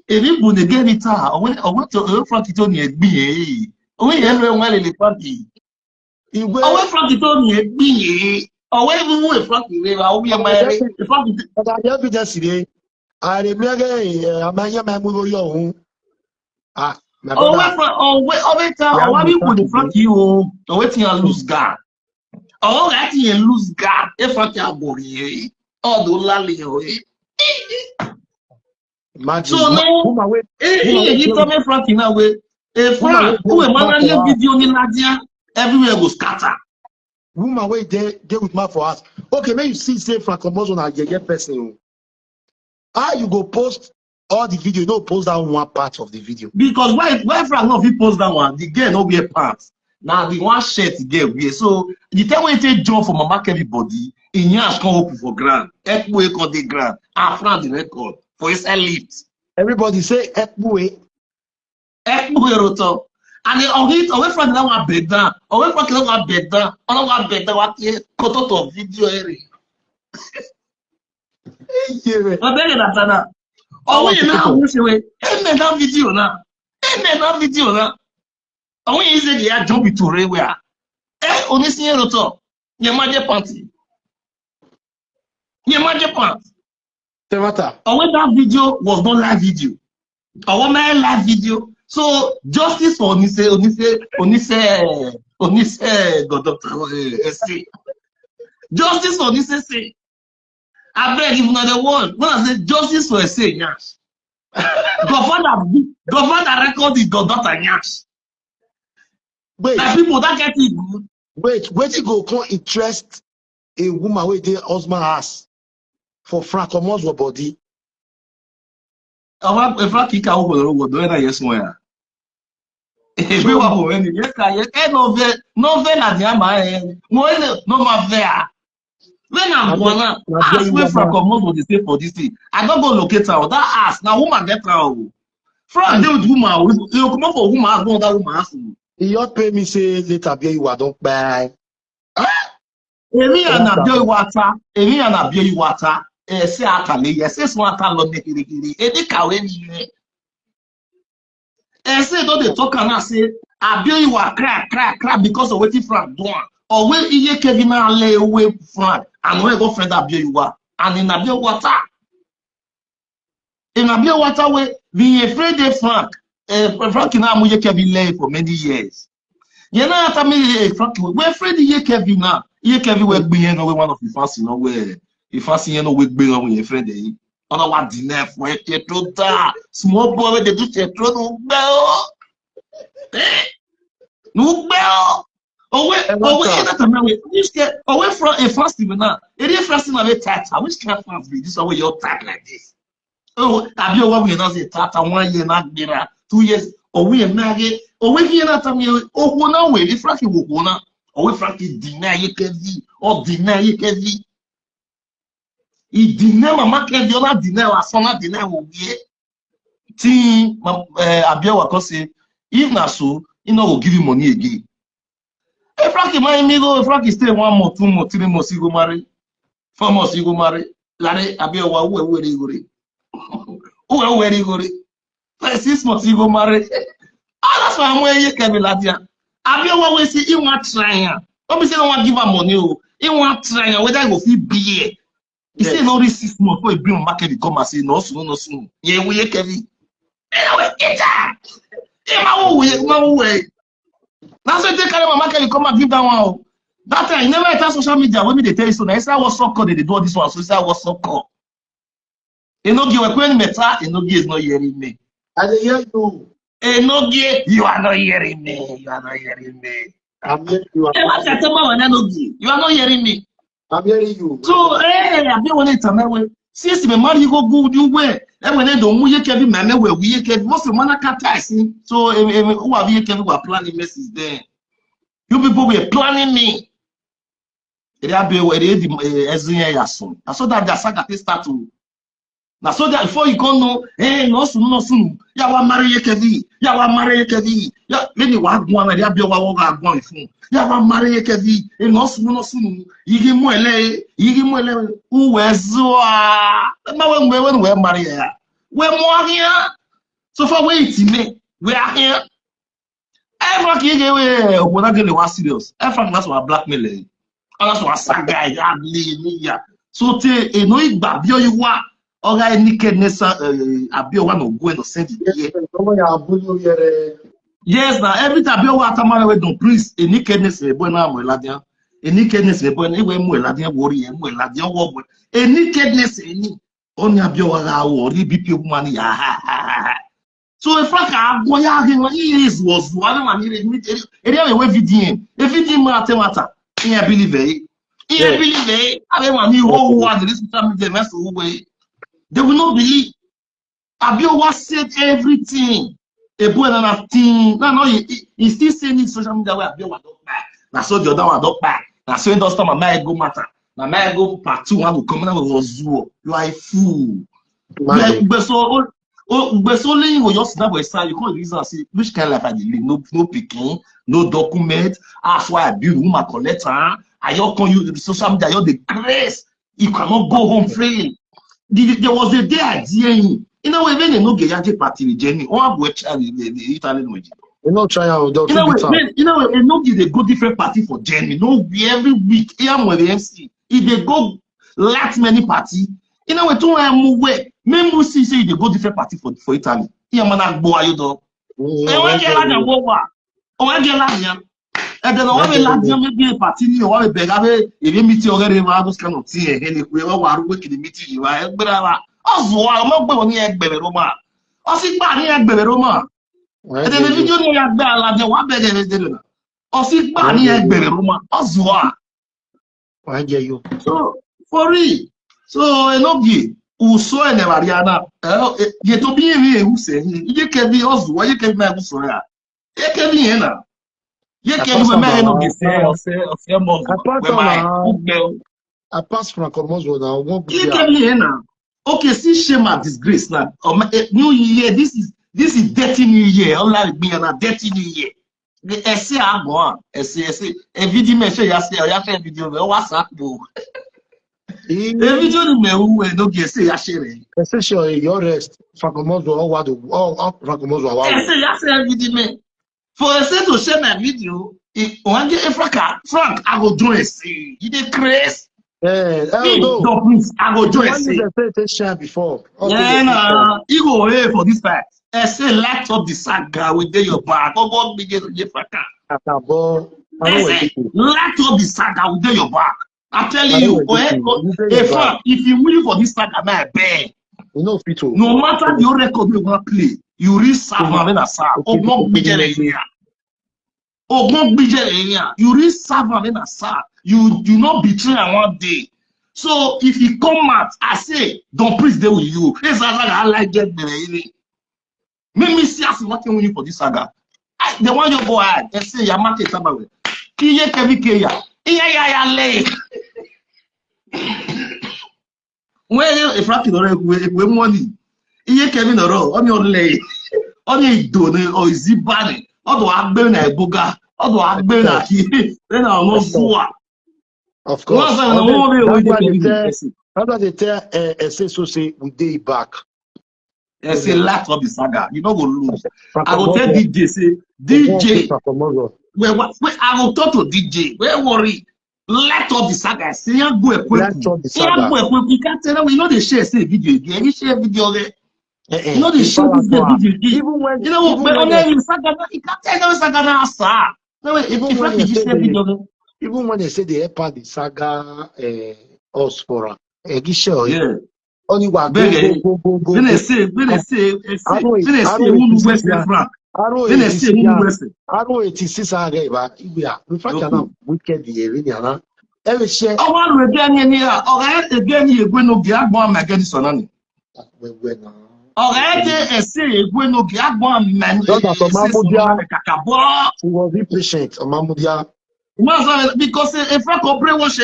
even again it I want to Frank it on be. We everyone well in party. Away from the Tony, be away from the river. I'll be a married. But I evidence today. I remember a man, your man will go. Ah, My Oh, brother. wait, we put Frankie, you, waiting and lose guard. Oh, that you lose guard. If I can body, oh, do lally, Imagine. so now, he told me Frankie now, a Frank, who a man video in Nadia, everywhere was scatter. Woman wait there with my for us. Okay, when you see say Frank Omozo na yeye person. How you go post all the video, you don't post that one part of the video. Because why Frank not fit post that one, the girl no wear pants. Now the one shirt the girl wear. So the time when you take job for mark everybody, in years come open for grand, Ekwe on the grand, and Frank the record for his elite. Everybody say Ekwe. Ekwe roto. And on hit away from that one bed down, away from that one bed down, on one bed down, what here, cut out of video area. But then that's that. Oh, we now wish away. And that video now. And that video now. Oh, we say they are jumping to where. Only see a roto. Your magic party. Your magic party. Oh, when that video was not live video. Oh, my live video. So justice for Goddaughter Ese. Justice for Ese. I beg if not the one. When I say justice for Ese, yes. Governor record is Goddaughter Ese. Wait. The people that get it good. Wait, you go come interest a woman with their husband ass for Frank Omozo body. If I kick out what do I yes where? If we were when yes, novel at the ama, no ma there. When I'm gonna ask where Frank Omozo they say for this thing, I don't go locate her. That ask now woman get her. Frank deal with woman, you come up for woman, I go that woman ask you. You pay me say later be you don't buy. Emi and abio water. Say atale, yes, say swata lo nekirikiri. Edi kawe ni. Say don't they talk and say abio you are crack because of waiting Frank do. Or when iye-eki na lay away Frank and when go friend abio you are and in abio water. In abio water way we afraid of Frank. Frank na mu iye-eki lay for many years. You know what I mean? Frank we afraid iye-eki na. Iye-eki we gbe no one of the fancy no way. If I see no week bring on your friend, other one dinner for a tetra, small boy with the tetra no bell. No bell. Away from a fasting now. It is fasting away tax. I wish can't fast be this away your tax like this. Oh, have you ever not say tata 1 year not dinner, 2 years, or we are married, or we hear that me, oh, no way, if Frankie will go now, or we Frankie deny iye-eki or deny iye-eki. He deny mama can the other deny or son deny will be team Abia Wako say if na so he no go give you money again. If Frankie mind me go, if Frankie stay 1 more, 2 more, 3 more, he go marry, 4 more, he go marry. Lare Abia wa who he go. 6 months he go marry. Ah, that's why I'm where you can be Latia. Abia wa we say he want try. Don't be say no want give her money. He want try whether he go fit be. He say no 6 months before he bring market he come and say no soon. Yeah, we Kevin. Anyway, get that. That's why they carry my market he come and give that one. That time he never enter social media when me they tell you so. Now I say what's up called they do this one. So he say what's up called. Enogie we when meta Enogie is not hearing me. I dey hear you. Enogie, you are not hearing me. You are not hearing me. I'm hearing you. You are not hearing me. I'm hearing you. So, I've been on it. Since the man you go good, you wear. And when they don't move, you can be man, we can most of man can't tie. So, who have you can go planning messages there? You people were planning me. It have been where they son. I saw that the saga start to. Now, so that before you can know, no soon. Ya wa marry iye-eki. Ya wa marry iye-eki. Ya, maybe one where they have been going phone. Ya wa marry iye-eki. No soon. Yigi mwele. Uwezwa. When we marry here. We're more here. So for waiting me, we are here. Every kid we're not getting one serious. Every that's what blackmail. That's what saga. So te eno igba bio you wa. Oga nakedness Abiowa no go no send here. Yes, now every time Abiowa Atamara we don priest a nakedness e boy na mo ladian. A nakedness e boy na we mo ladian worry e mo ladian wo. A nakedness any on Abiowa ga worry BP woman ya. So if I can go ya was one man here we video. E video matter. I believe it. I believe it. I mean, whole world this social media mess away. They will not believe. Abiowa said everything. A boy and a thing. No, he still saying in social media where Abiowa don't back. Now so the other one don't back. Now so those time my go matter. My man go part 2 and will come out with Zuo. You are a fool. But so only you just snap with side. You can't reason and say which kind of life I live. No picking, no document. That's why I build woman collector. I you can use the social media. You the grace. You cannot go home freely. There was a day I did. You know when they no get party with Jenny, or which the Italian way. You know, try out. You know, Enogie they go different party for Jenny. No, every week. Here with the MC, if they go last many party. You know, we two move away. Même si say they go different party for Italy. Here man go ayo do. E wa get la go wa. O wa get la yan. E de no wa be la yan maybe party ni o wa be bega be e be meeting already wa those kind of thing e le we wa ru ki the meeting wa e gbera wa. Ozo wa mo gbe woni e gbere ro ma. O si gba ni e gbere ro ma. E de video ni ya gba la yan wa be de na. O si gba ni e gbere ro ma. Ozo wa. Why get you? So for real. So Enogie uso ene Mariana ye to bi ere ehu se ye ke bi ozu ye ke bi ma uso ya ye ke bi yen na ye ke bi ma Enogie se mo we my apart from Komozo now won't be ye ke bi yen na okay see shame and disgrace now new year this is dirty new year all like be na dirty new year ese agbo ese e video me se ya video me WhatsApp bo. The video ni me who Enogie say ya share. Essentially your rest Francomozo all Francomozo I say ya share video me. For a set to share my video, one day Frank I go join say you dey craze. I go join say. You share before. Yeah, nah, you go away for this fact. I say light up the saga with your back. Oh, big Frank. I say light up the saga with your back. I'm telling you, if you win for this saga, man, beg. No matter the record you want to play, you reach Savannah when I say, oh, no, you reach Savannah when I say, you do not betray one day. So if you come out, I say, don't preach there with you. It's I like get me. Make me see us working with you for this saga. The one you go ahead and say, your market somewhere. Iye-eki ya. Iye-eki when if Frankie we money, iye-eki no ro on your lay, on your done or is it bad? Odo agbe na eboga, odo agbe na ki, then I no fool. Of course. How they tell Ese so say we day back. It's a lot of the saga. You don't go lose. I will tell DJ say DJ. I will talk to DJ. Don't worry. Let all the saga. Say you go equip. You can't tell them. We know they share say video again. You share video again. You know they share this video again. Even when you know when saga, you can't tell them saga na sa. No, even when they say they Epa the saga us for yeah. Only one go. When they say who West Frank. When they say who West. Aro 86 areba. Yeah, we find out wicked the area. Every share. Oh, one again here. Again you go no get one magadi sonani. Say go no get one man. He was impatient. Mamudia. Because a Frank brainwash.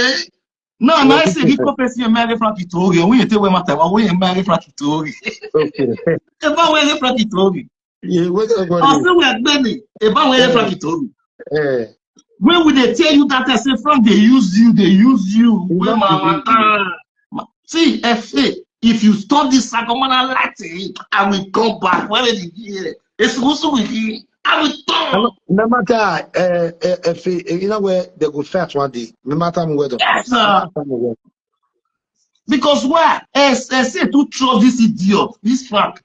No, I say he confess you marry Frankie Togi. We tell we matter. We marry Frankie Togi. Okay. About where Frankie Togi. Yeah, we are Benny. About where Frankie Togi. When would they tell you that I say Frank they use you? See, if you stop this Sagamana Latin, I will come back. Where did you hear? It's also with you. I will talk. No matter if you know where they go fetch one day. No matter whether. Yes, sir. Because why? Say to trust this idiot, this Frank.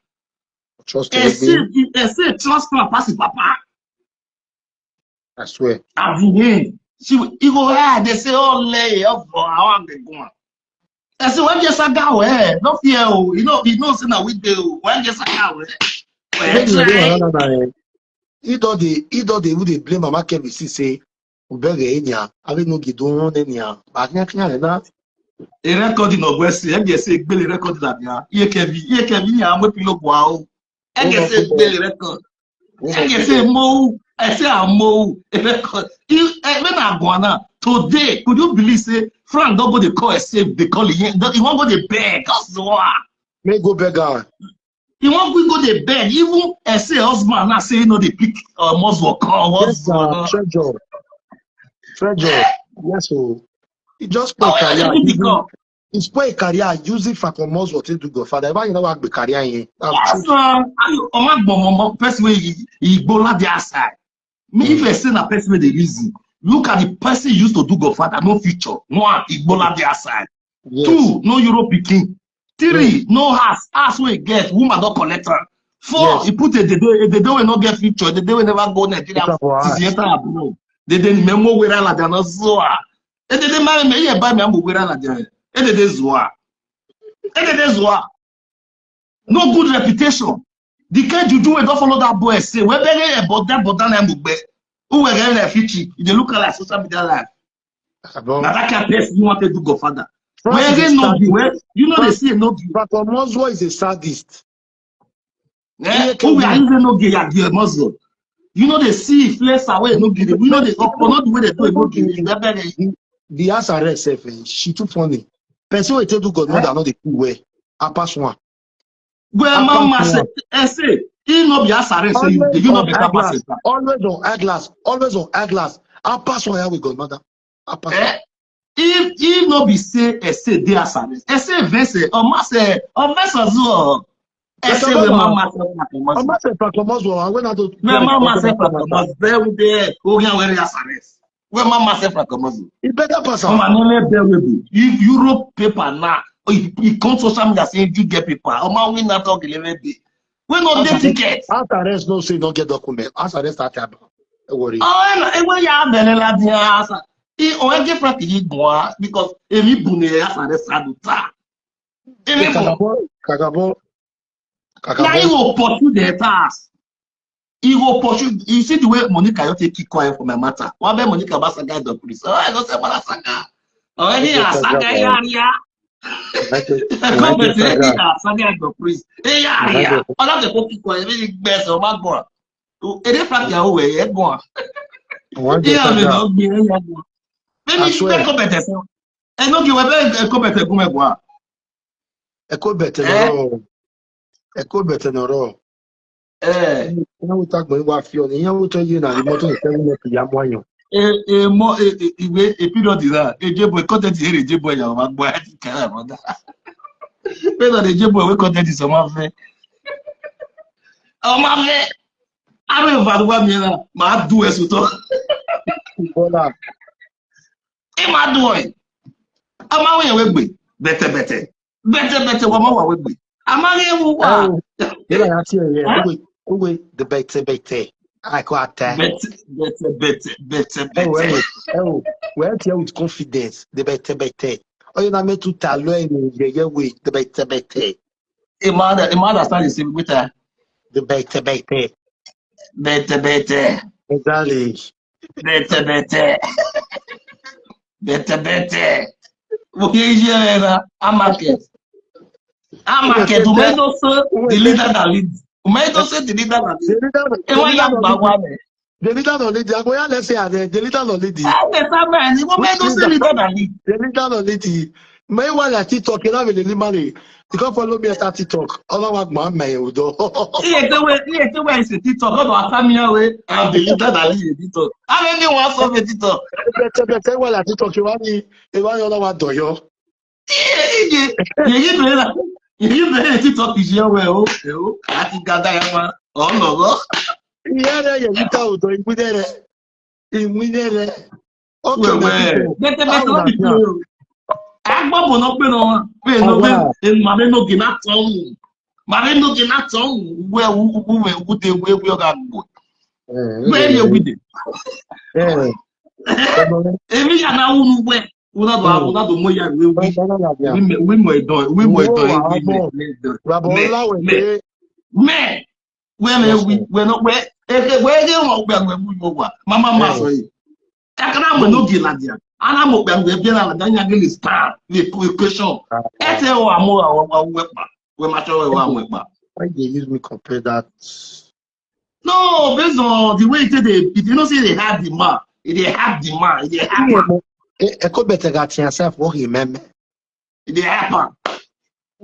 Trust Say trust Frank pass his papa. I swear. As in, he go ahead, they say, oh, lay up for how I'm going. I say, when just a guy, no fear, you know, say that we do. When just a guy, Either they would blame Mama Kevin, say, Ubege Enya, I will not get on Enya, but not a recording of West, and you say, Billy record that, iye-eki, I'm with you. Wow. And you say, Billy record. And you say, Mo, I say, I'm Mo, a record. When I'm going today, could you believe, say, Frank don't go to call a safe, they call it, he won't go to beg, that's why. May go beggar. He won't go to bed. Even say husband now say they pick muscle call. Yes, treasure. Yes, so he just spoil career. He spoil career using Fakomos what to do Godfather. Why you know what be career here? Yes, person he go la the outside. Me if I say na person with the reason. Look at the person used to do Godfather, no future. One, he go la the outside. Yes. Two, no Euro picking. Three, no house we get, woman don't collect her. Four, he put the day will not get future, the day will never go Nigeria. The day memo where I don't so. And the day marry me, buy me a where I don't. And the day zoa. And the day zoa. No good reputation. The kind you do, don't follow that boy. Say, we're very about that, but then who were getting a future? They look like social media life. Now that kind of person you want to do Godfather. Where they know you know they say Enogie. But Moswo is a sadist. Who we are using Enogie at the Muslim. You know they see flex away Enogie. You know they not the way they do Enogie. The answer is she too funny. Person will tell you God mother not the cool way. I pass one. Where mama say, he no be answer say you know better pass. Always on eyeglass. Always on eyeglass. I pass one here with God mother. I pass. If no be say dey asare say verse o ma say o verse zo say we mama say Frakomos when I do we mama say Frakomos there we dey o yan we asare we mama say Frakomos it better pass o ma no le there we be if Europe paper na e come social media say you get paper o ma win na talk 11 day we no dey ticket arrest no say no get document arrest start don't worry we ya belela dia asa on a get practically boy because every bunny has a saduta. Kagabo. Now he will pursue the task. He will pursue. You see the way Monica you take keep quiet for my matter. One day Monica Basaga the police. Oh, I don't say Basaga. Oh, he has Saga area. Come and say he has Saga the police. Hey area. All of the keep quiet. Very best of my boy. Any fact you away, you go. Yeah, me no be you go. Maybe you better go better. Enogie we better go better go me go. Eko better no. Na we talk about what feel. You know tell you na the motor is telling me to yam wanyo. Mo period is that. Ejebo content here ejebo ya ma gbo ati kara brother. Pero the ejebo we content is o ma fe. O ma fe. Ave valua mi na ma do eso to. Bola. E ma do e. Ama we gbe bete wa ma wa we gbe. Ama re wo wa. Ela ya ti e. Owe the bete. I quite bete. Oh, well, here with confidence, the bete. Oh, you know, me to talo in the way, the bete. A mother started saying with her. The bete. Bete. Exactly. Bete. Okay, here, I'm market, do men also the leader that leads. The leader no lead. I'm going to say the leader no lead. The leader no lead. May one at TikTok, you know, with the money. You can follow me at TikTok. All of my man, you do. Yeah, the way is the TikTok. Not a family way. I'm the leader that leads TikTok. I don't know what's on the TikTok. Better well at TikTok. You want what do you? You better TikTok is your way. Oh, I think that oh no. Yeah, you tell to immediate. Okay, I Agbo no pe no pe no be mame no gi na ton. Mame no gi na ton we de we ga gbo. Where you with it? Emi ya na unu we. Una do moya we mo do me we no we no gbe mu wa mama ma so yi akana mo no gi la dia ana mo gbe bi na la nya gi star the question ete o amu we ma cho we amu pa. Why they use me compare that? No, based on the way if you know say they have the man, they have the man, they have man. I could better get yourself what he remember. They happen.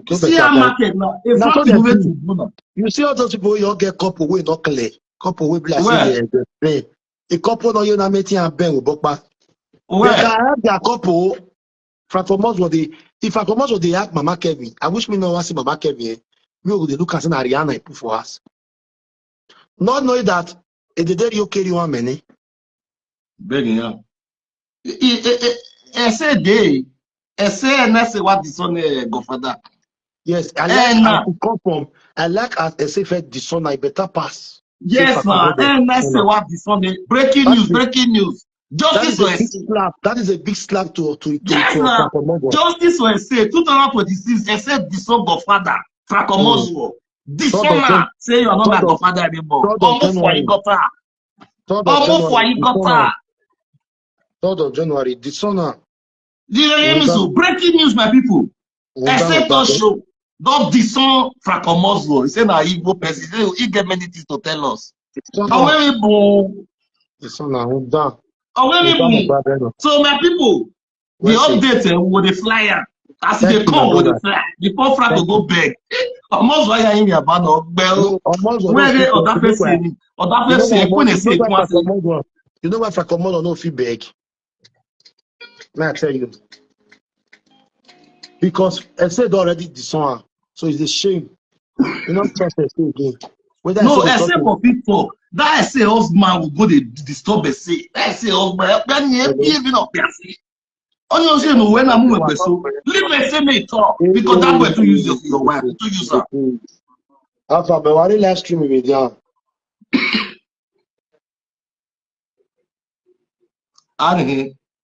See our market now. If not the way to do. You see all those people you get couple way not clear. Couple way blessing the a couple no you na meeting and ben with bokpa. They can have their couple from us what they if I come out what they ask Mama Kevin. I wish me no want see Mama Kevin. We would look at an Ariana put for us. Not knowing that it did you carry one many. Begging ya. I said day. I say and that's what the son go for that. Yes, I like to come from. I like as I say the son I better pass. Yes, man. And that's what the son breaking news. Justice that is a big slap to yes, Justice will say 2026 I said the son godfather Fracomoso. This son say you are not my godfather anymore. Almost for you got her. Almost for you got her. 3rd of January, the son. Breaking news, my people. Except talk show. Not the son Fracomoso. He said na Igbo person. He get many things to tell us. The son down. So my people, the update with the flyer. As they come with the flyer, before Frank will go beg. Almost why I in about no bell. Where they or that person when they say you know why Fracomoso no feel beg? May I tell you? Because I said already the song, so it's a shame. You know, trust I say again. No, except for people. That I say husband will go to disturb a say. I say husband, giving up their say. Only you say no when I'm moving so leave me say me talk because that way to use your wife to use her. After my one live stream with you.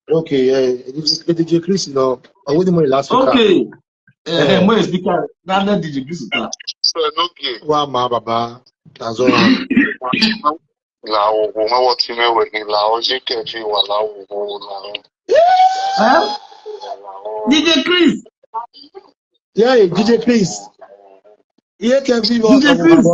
Okay, DJ Chris, no. I wouldn't mind last week. Okay. More speaker. Now DJ Chris. So Enogie. Wow, ma baba. That's all. La o ma wo ti me we ni la o je ke fi wa la o la. DJ Chris. Yeah, DJ Chris. Here can be DJ Chris.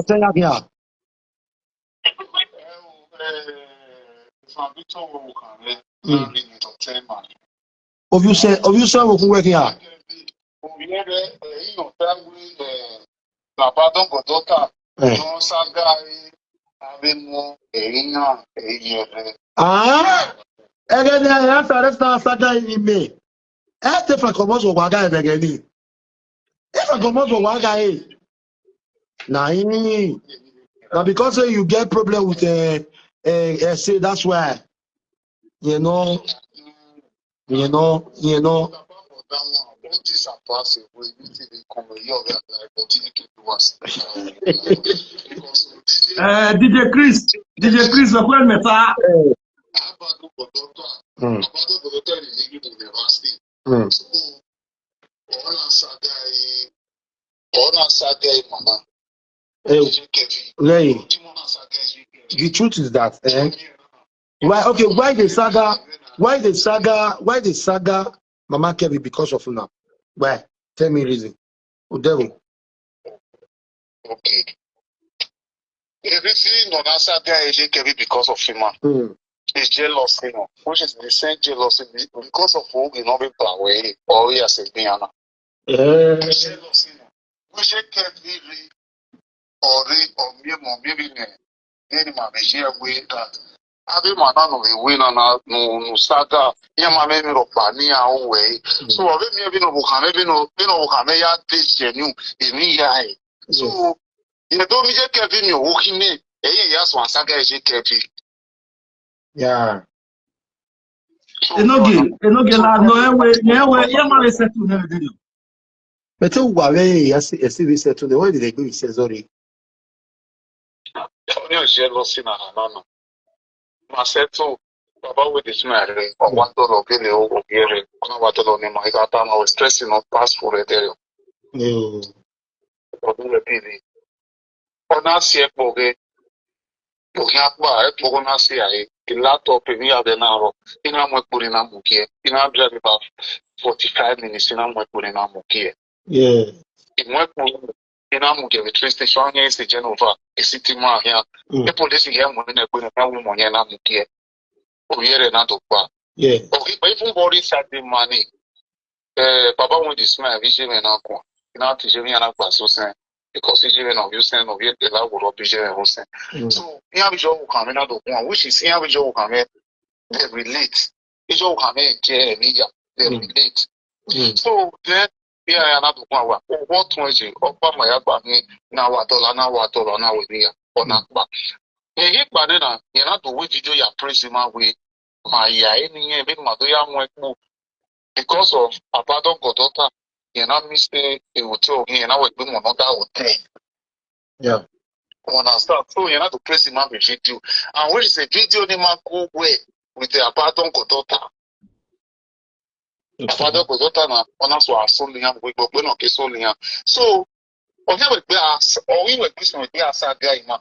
Of you say who working here? Again, that's not Saga in me. If I come out with Waga again, if I come out with Waga, now because you get problem with say that's why you know. DJ Chris, what meta? The truth is that why the saga Mama Kevin because of now? Why? Tell me reason. Oh devil. Okay. Everything on that saga iye-eki because of him. It's jealousy, which is the same jealousy because of who you know be away or he has been jealousy. Which iye-eki or maybe any man here way that Abi mana no we na no saga ya ma me ro pa ni a we so obi me bi no buka me no buka me ya dey genuine emi ya e so you do mi je ke bi mi o ki me ya so saga je ke bi yeah Enogie la no ewe ya mare settle na dey. But who are we as we settle the way they go is sorry. Only jealousy na hanano. Ma settle baba with this man or $1 bill or here. Kuna $1 ni maika tama o stressing on pass for it there. Odu repili. Ona sie poge. Pogia kwa pogo na sie ai. Laptop ni ade na ro. Ina mo puri na mukie. Ina drive about 45 minutes ina mo puri na mukie. Yeah. Imwe puri ina mukie the train station here is the Genova. City ma here. The police here mo na puri na wo mo na mukie. Oyere na to pa. Yeah. Okay, but even body Saturday money. Papa went this man vision na kwa. Ina tije mi na kwa so sen. Because vision of you sen of yet the la wo vision ho sen. So, here we go come na do kwa, which is here we go come they relate. We go come je media they relate. So, then here na do kwa wa. What one je opa ma ya gba mi na wa dollar na we dia. Ona gba. Ye gba na ye na do we video ya praise ma we my any big madoya mo because of abandon Goddaughter, you know, Mr. Hotel, you know, we do another hotel. Yeah. Understand? So you have to press him up a video. And when is a video, they might go away with the abandon Goddaughter. Abandon Goddaughter, now, on us were solely, we were not solely. So, on here with us, or we were Christian with us, a guy, man.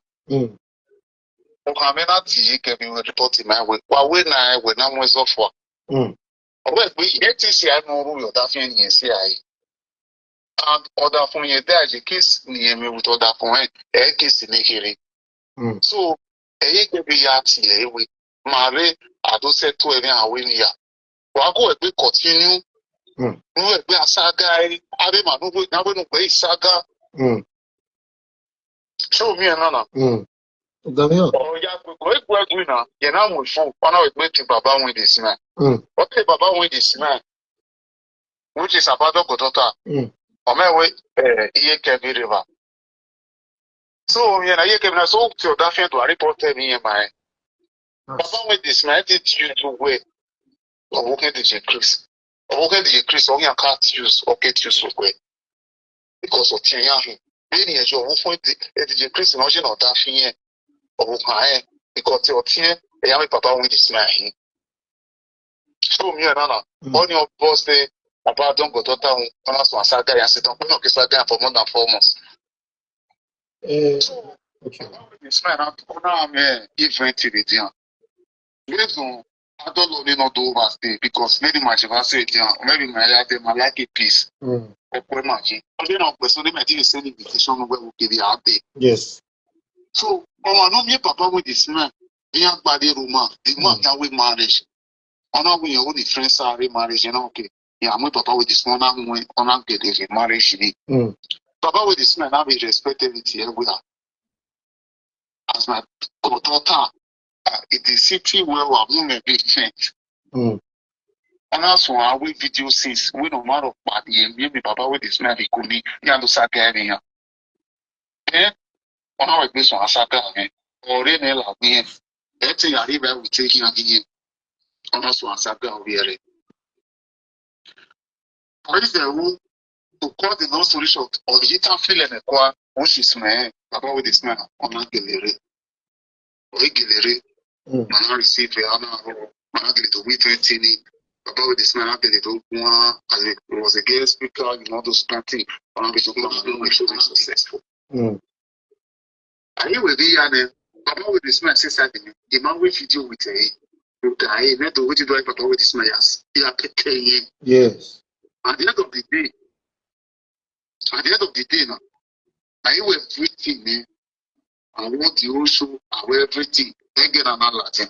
Okamena ti can be reporting my way. While when I was off for. Well, we get to see I know who you're daffing and see I. And other from your dad, you kiss near me with other from a kiss in the hearing. So, a can be actually with Mare, I do say to any win here. Well, go a bit continue. No, be a saga, I didn't know now when we saga. Show me another. Oh, yeah, we're going now. You know, we fool. One of it to Baba with this man. Okay, Baba with this man, which is about Goddaughter. On my way, iye-eki river. So, you know, iye-eki so to that to report me in my Baba with this man, did you to way of walking the Chris? Or walking the Chris, only a cat use or get use of way because of Tiahi. Really, as you're walking the Chris, and also not that here. Because your team, a young papa with this man. So, me and Anna, on your birthday, about don't go to town, on us one saga and sit on saga for more than 4 months. So, this man, I'm event with you. Reason, I don't know not do overstay because maybe my say, maybe my like a piece. Or magic. And then I'll person them, I think send invitation where we give you out there. Yes. So, I know me papa with this man, the young body rumor, the man can with marriage. On our way, all the friends are marriage, and okay. Yeah, I'm with papa with this one, I'm going to get a marriage. Papa with this man, I will respect everything everywhere. As my daughter, it is city where we are moving a big change. And also, I will video since we no matter what the maybe papa with this man, he could be, yeah, to sack area. Eh? On our way, so I sack again. Or in a lab, yeah. Let's say I live with taking again. On us, one sack over here. What is the rule to call the non story short or the hitan feeling a qua, which is my papa with this man on a gallery. Regularly, I receive a man to wait 20. Papa with this man, I as it was a guest speaker, you know, those planting on which you successful. I will be an papa with this man says that the man will video with a guy, not to wait to do papa with this man. Yes. At the end of the day, now, I will everything, I want the also, I will everything, then get another Latin.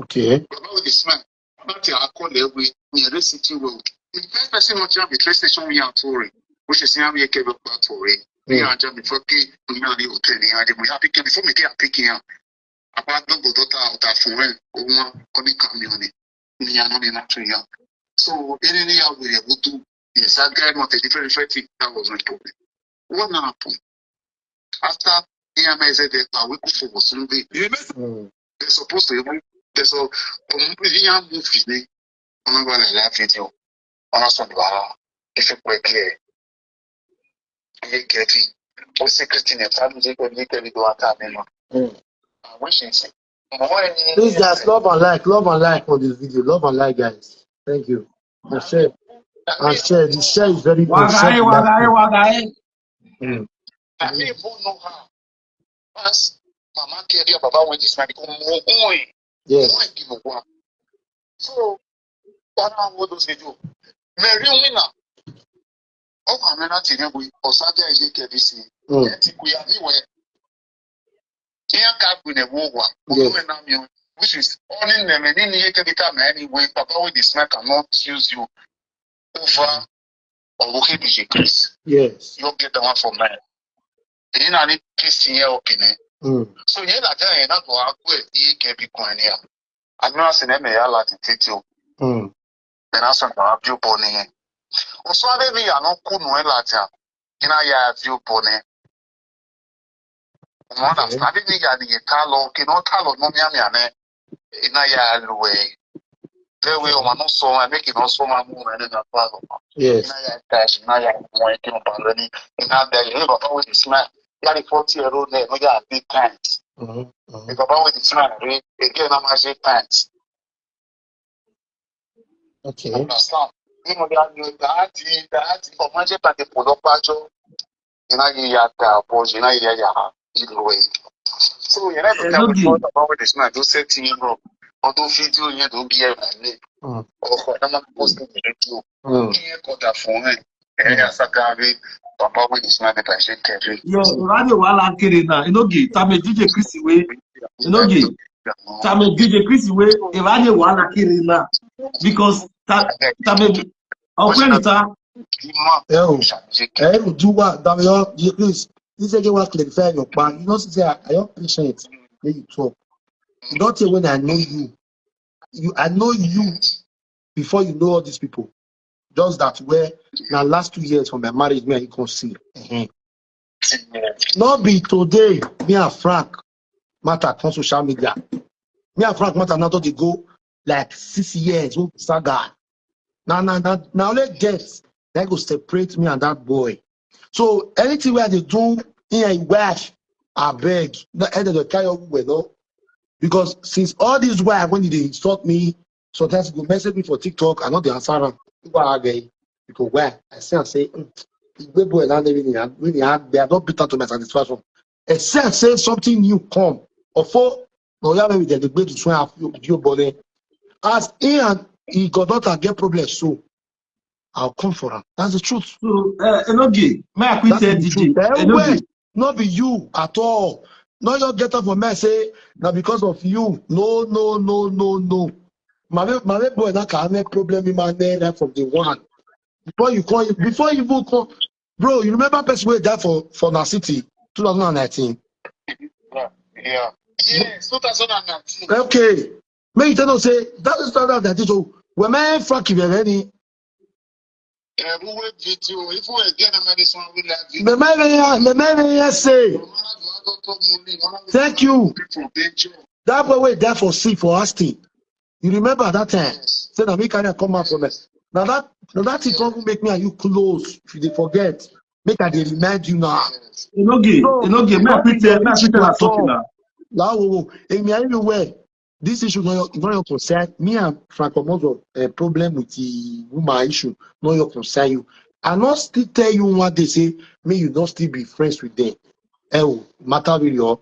Okay. Papa with this man, I call every near city road. The first person on the train station we are touring, which is now we came up touring. We are just before we are the hotel, we have picked before we get picking up. About the Goddaughter out of foreign, on the community. We are not in a tree. So, any year we are able to, yes, I got not a different thing that was my problem. What happened? After EMS, we could for Sunday. They're supposed to There's a young movie on a video on a Sunday. If you were clear, iye-eki, or secret in a family, or you can do a time. Which is Please, guys, love and like for this video. Love and like, guys. Thank you. And share. The share is very good. Wagae. I mean, who know how? As Mama carry Baba when this man become more going. Yes. Give a one. So, what are those video? Mary winner. Oh, I'm not in we or Saturday is KBC. We are anywhere. Here, cap with a war. Which is only them and in here can become anyway. Papa with this man cannot use you over or looking at Chris. Yes. You'll get the one from man. You know, I need peace here, okay. So, yeah, that I not go out with iye-eki coin here. I'm not saying them a lot in Tito. Then I saw my view pony. Also, I may not cool no later. You know, I view pony. One of studying me at the Talo, cannot tell no Miamiane. In a way. Very well, I'm also I make it also my moon and then a father. Yes. Now I am working on already. And now there you have always smart. You 40-year-old name, we got big pants. If I always smart, again, I'm a pants. Okay. Understand? You know, that for my Japan, the Provoke, you know, you have the boys, you know, you way. So, you never tell me about this man, do say to you, bro. Although video, you don't be able to or I'm not posting video. You got a phone, and as a guy, Papa with this man, I should tell you. Yeah, radio wala kiri na. Enogie, tame DJ Chris way. Enogie, tame DJ Chris way. Radio wala kiri na. Because tame okwenita. Do what? Please. This is what clarify your plan. You know, say I am patient. When you talk, you don't say when I know you. I know you before you know all these people. Just that where now last 2 years from my marriage, me and you can see. Not be today, me and Frank matter on social media. Me and Frank matter now they go like 6 years. Saga. Now let get that go separate me and that boy. So anything where they do in a wash, I beg. The end of the carry over, because since all these while when they insult me, sometimes go message me for TikTok, I know the answer them. Because where I say, boy, they are not bitter to my satisfaction. Except say something new come or for no yeah maybe they debate to try your body. As he and he Goddaughter get problems, so I'll come for him. That's the truth. So Enogie, may I quit DJ? Enogie, not be you at all. No, you get up for me say now because of you. No. My boy that can make problem in my name from the one. Before you even call, bro, you remember person way that for Na City 2019. Yeah. Yes, 2019. Okay. May you tell us say that is 2019. So when man Frank any video, if we again medicine we like the man say thank you. That boy wait there for C for Asti. You remember that time? Say that me can come out from it. Now that it don't make me and you close. If you forget, make I remind you now. Enogie, may I quit talking now. Now, anyway, this issue not your concern. Me and Frank Omozo problem with the woman issue, not your concern. You, I not still tell you what they say. Me, you don't still be friends with them. Matter with you.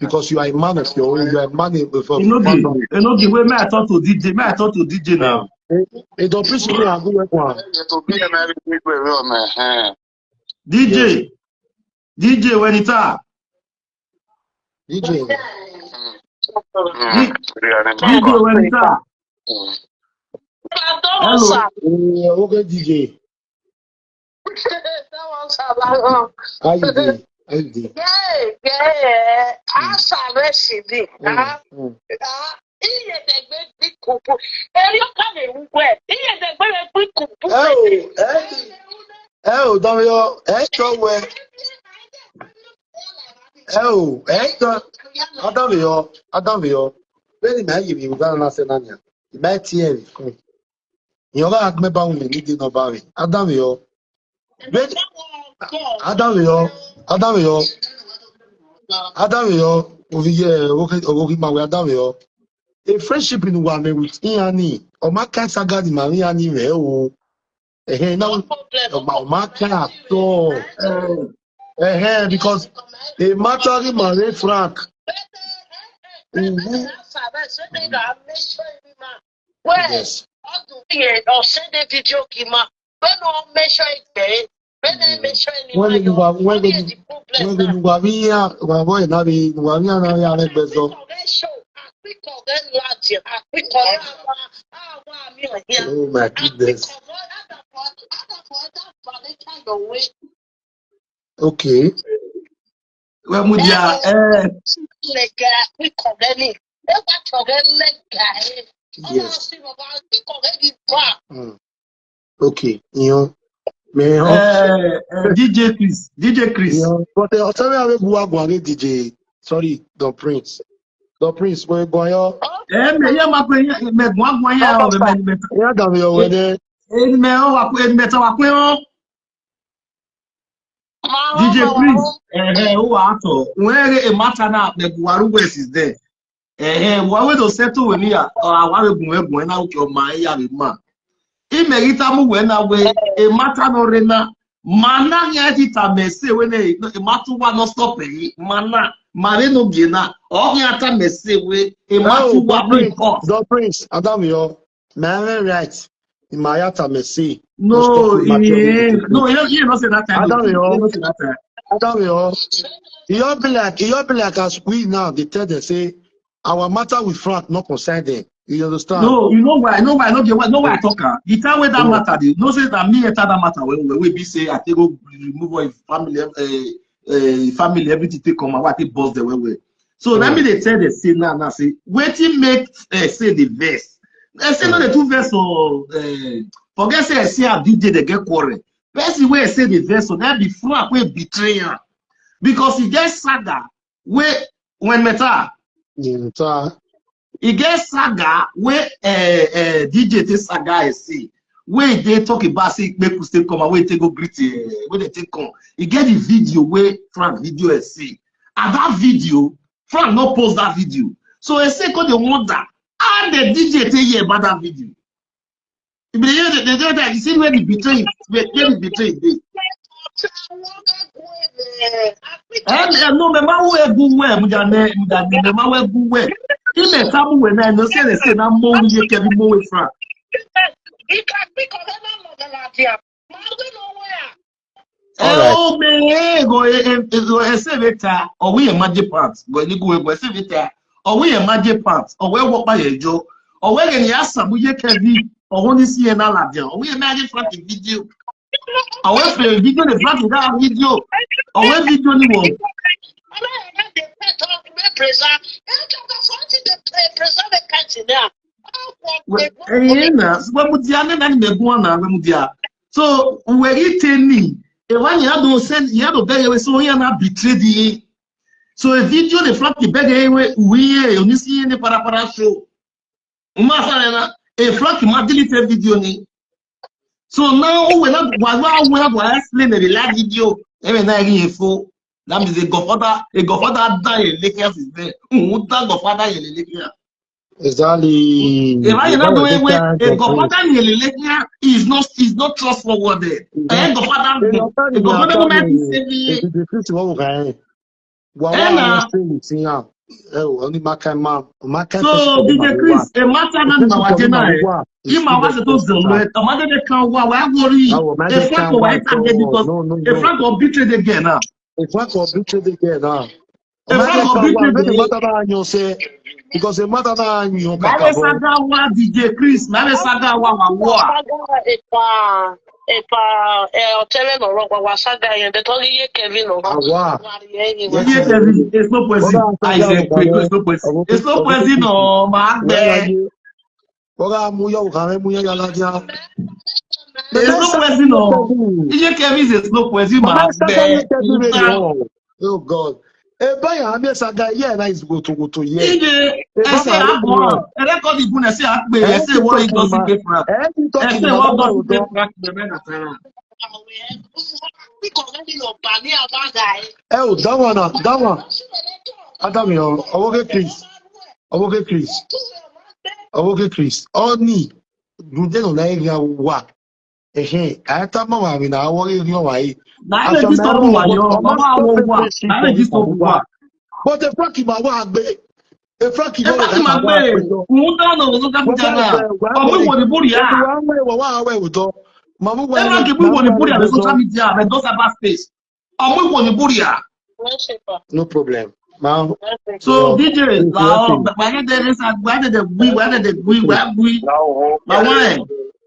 Because you are a man of your own, you are a man of Enogie, wait, may I talk to DJ now? It don't preach me and go work one. DJ, when it's up. DJ, when it's up. Hello. Okay, DJ. How you doing? Yeah. I saw that shit. Iye-eki kupu. You come in where? Iye-eki kupu. Oh, don't you? Where? I don't know. Very nice. You got an Senania. The bad here. You got me bound in the Nobari. Adam, yo. Adam, yo. Adam, yo. Adam, yo. Over here, okay, my Adam, yo. A friendship in one with Iani. Or my cat saga di Mariani, oh. Eh, now, my cat, so. Because a matter in my Frank. Yes. When you are oh my goodness. Okay. Well, Mudia, yes. Okay. You know, DJ Chris. But the alternative DJ. Sorry, the Prince. The Prince, we're going on. DJ Chris, who are where a matter now, the Guaru West is there. What will to settle with me? Or I want to go when out your my man. Imeritamu when away a matter no rena. Mana yatita me say when a matter one no stop mana marino gina or yata me say we a matter one the Prince, Adam, yo, man, right. In my yata me say. No, you don't say that time. Adam, yo. You'll be like as we now, they tell them, say, our matter with Frank not concerned them. You understand? No, you know why? No, why? No, why I talk? The time where that matter, no say that me that matter when we be say I take go remove family, everything take come and what take boss the way. So let me they tell the say now say waiting make say the verse. Say no the two verse or forget say a DJ they get quarrel. Person where say the verse so that before I betray her because he get saga where when meta. He get saga where DJ take saga Ese where they talk about say make people still come and where they go greet where they take come. He get the video where Frank video Ese. And that video, Frank not post that video. So Ese called the wonder and the DJ take hear about that video. You see where the betray dey. No, me ma we go where mujane me ma we go where. If me tabu we na no say na mo we ke bi mo we Frank. Oh me go Ese beta or we magic pants go ni go Ese beta or we magic pants or we work by ejo or we get yasa mu ye ke bi or won see na la dia or we magic Frank video. I went for a video the Frank that video or we video ni wo. So we eating if one you don't send you have to so you not betray the so a video the Frank the beg we you see any para show umasa a Frank ma delete video ni. So now we not explain the live video every night info. That means a godfather die in Lakers is there. Godfather in Lakers. Exactly. If I not doing a godfather in Lakers is not trustworthy. A godfather only my man. So DJ Chris, a matter na wajena. Ima was to zone. A matter they can wa worry. A Frank or white because a Frank or betrayed again now. A Frank or betrayed again now. Because a matter that you Saga DJ Chris, Saga Epa Eddie no Saga and the iye-eki no. Iye-eki it's no poison. Isaac it's no poison. It's no poison no man. It's no poison no. Iye-eki is no poison man. Oh God. Ebaya ame saga yeah na is go to yeah. DJ, I say I go. I record the book. I say I pay. I say what he doesn't pay for. I say what doesn't pay for. The men are telling. Oh, that one. Adam yo, owoke Chris. Oni, dunde no na area wa. Ata mama mi na wo area wa yi. Na ile this to wa yo. Mama wo wa. Na ile this to wa. But the Frankie ma wa gbe. E Frankie no Frankie ma gbe. Unta no zo ka bujana. Omo wo ni buri ya. Wa we do. Mamu wa. Frankie bu wo ni buri ya social media, but those about space. Omo wo ni buri ya. No problem. Ma'am. So DJ, why did we?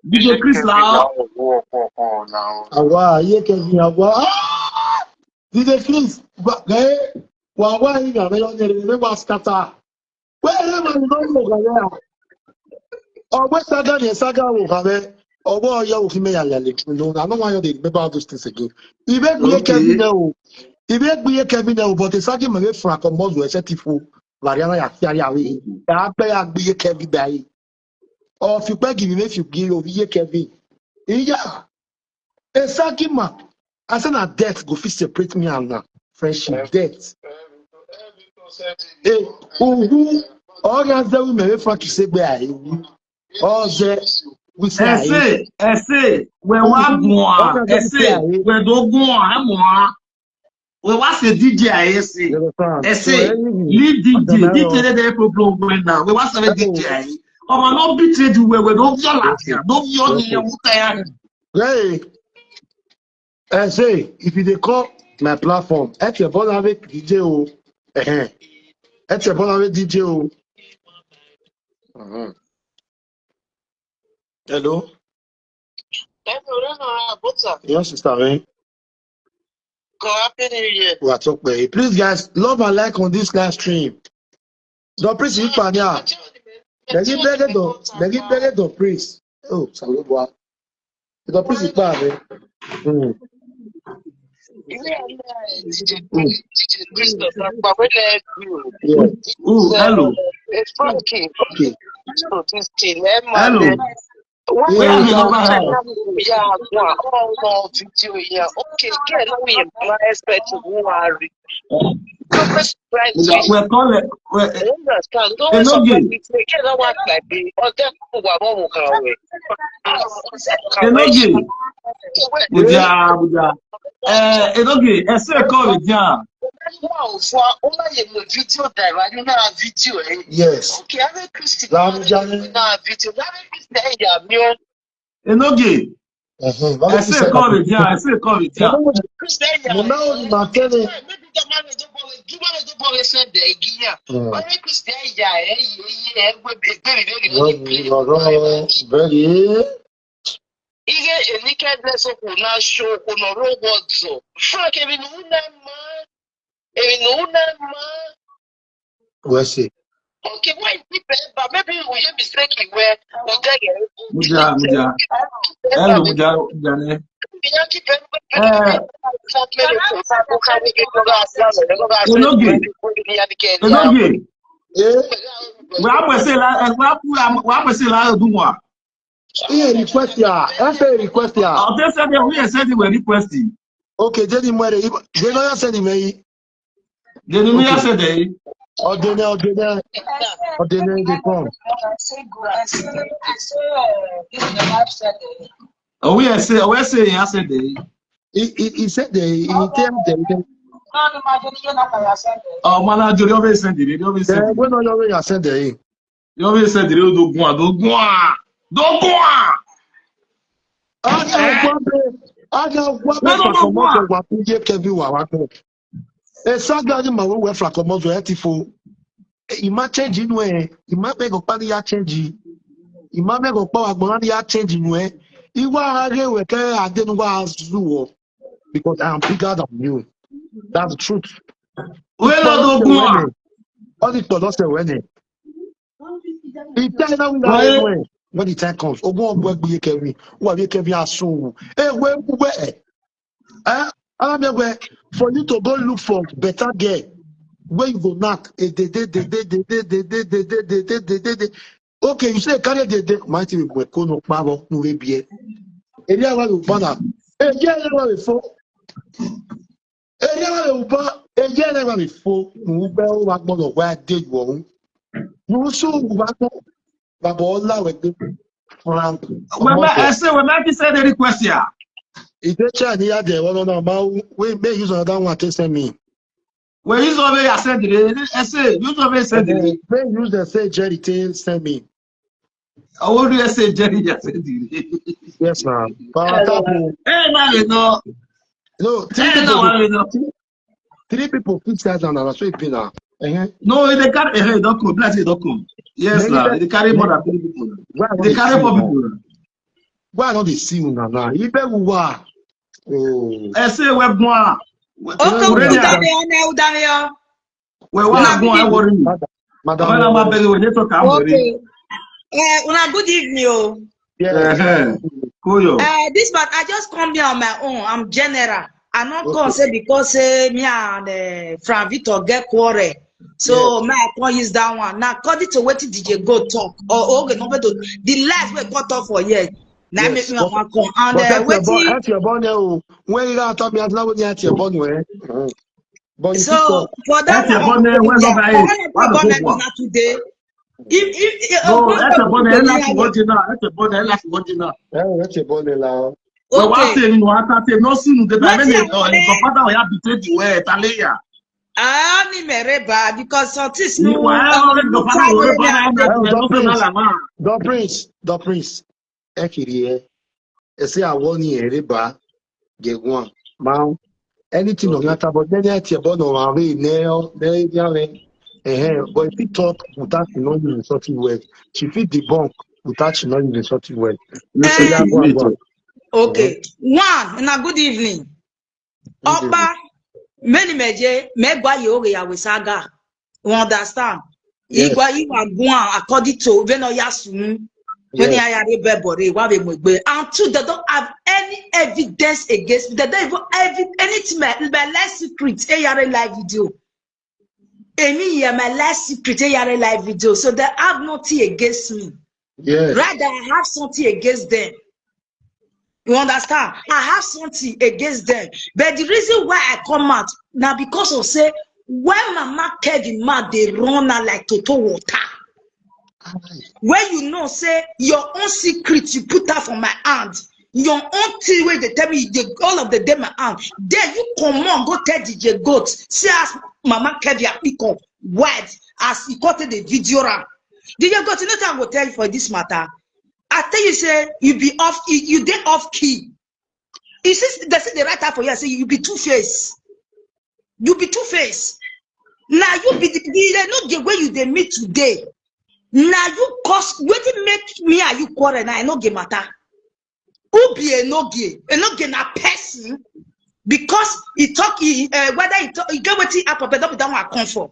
DJ Chris Lao. Awa, iye-eki awa. DJ Chris, wa ina me yo ne wa scatter. Where man no go gale. Ogbe saga ni saga wo gale. Ogbo oyo wo fi me ya le. No, I don't want you to remember all those things again. Ibe iye-eki na o. Ibe iye-eki na o, but the saga me fra comot we set ifo. Variana ya ti ari awe. Ya pe ya iye-eki dai. Or if you beg him, if you give over iye-eki. Yeah. A sagima. I said that death go fit separate me and now. Friendship, death. Eh, who all that we may Frankie say by all the we say ese we wa gwan ese we do gwan mo we wa say DJ ese lead DJ dey problem now we wa say DJ omo no betray you we do your latin do your ni wuta ya ese if you dey call my platform et your born avec DJ o et your born avec DJ o hello. Yes, sister, right? Happy New Year. What's up, baby? Please, guys, love and like on this live stream. Don't praise you, Panya. They give better don't praise. Oh, salute, boy. Don't praise you, Panya. Yeah. Oh, hello. It's Frankie. Okay. Hello. Where are you over here? We're calling. Enogie. Enogie. Buja. Enogie. Ese call it down. Yes. Enogie. Ese call it down. Ese call it down. Ihe enikedness na show kono robots. Frank Where's it? okay, why people but maybe we just mistake where Muja. Hello, Muja. Enogie. We say la do moi. Request ya. Request ya. I'll just say we are sending we requesting. Okay, Jenny Mwere. They know you sending me. They know you said they. Ordinaire, they come. Oh, we say I said they. He said they tell them. Oh, man, you always send it. You always send it. When you send it. You always send it. Do go. Ima change inwe ima me go pani ya change ima me go pa agbon ya change inwe iwa age we ke adenu wa zuwo because I am bigger than you. That's the truth. All the people say when when the time comes ogun ogbo egbe kemi wa be kemi asun we for you to go look for better girl where you go knock. Okay, you say carry the mighty we go no power no we be. Area wa you bana. Area wa we fo. Area wa we ba. Area wa we fo. No be o wa gbodo wa dey wo. No so wa ko baba ola we dey Frank. I say when I said the request here. If they try near there, well, no, we may use another one to send me. When you survey, I said it. I say you survey said it. They use the say Jerry to send me. I want to say Jerry. I said it. Yes, ma'am. Hey, man, no. No, three people 6,000 and so it be now. No, they carry a don't come. Bless it, don't come. Yes, now they carry more than 3 people. They carry 4 people. Why don't they see you now? You better walk. Oh. I say we're going. Okay, good evening. Yeah. This but I just come here on my own. I'm general. I not come say because me and Frank Victor get quarrel. So my I use that one. Now according to what DJ go talk or the last we got off for years. Now make me come and at your bonnet when you got to me as now at your bonnet. So for that one today. If that's a bonnet, that's a bonnet, that's a bonnet. That's a bonnet now. Well, what say no soon the papa we have betrayed the way Talia. Me mereba because something the prince. Ekiri say I want you reba get one. Now anything on that but then at your bottom of nail there but if you talk without knowing in certain way, she fit debunk without knowing in certain way. Okay. One, and a good evening. Opa, many meje, megwa yoga ya wisaga. You understand? Igwa iwa guan according to veno yasun. When I are and two, they don't have any evidence against me. They don't even have anything. My last secret, a live video. My last secret, a live video. So they have nothing against me. Yes. Rather, I have something against them. You understand? I have something against them. But the reason why I come out now because of say when Mama Kevin mad they run out like Toto water. When you know say your own secret you put out from my hand, your own thing where they tell me they, all of the day my hand. Then you come on go tell DJ Goat. See as Mama Kevin pick up words as he got the video ram. DJ Goat, you know what I will tell you for this matter. I tell you, say you be off, you dey off key. You see, they say the right time for you. I say you be two-faced. You be two-faced. Now you be they not the way you they meet today. Now you cause what it make me and you quarrel. Now I no get matter. Who be Enogie na person because he talk whether he get what he up that one come for.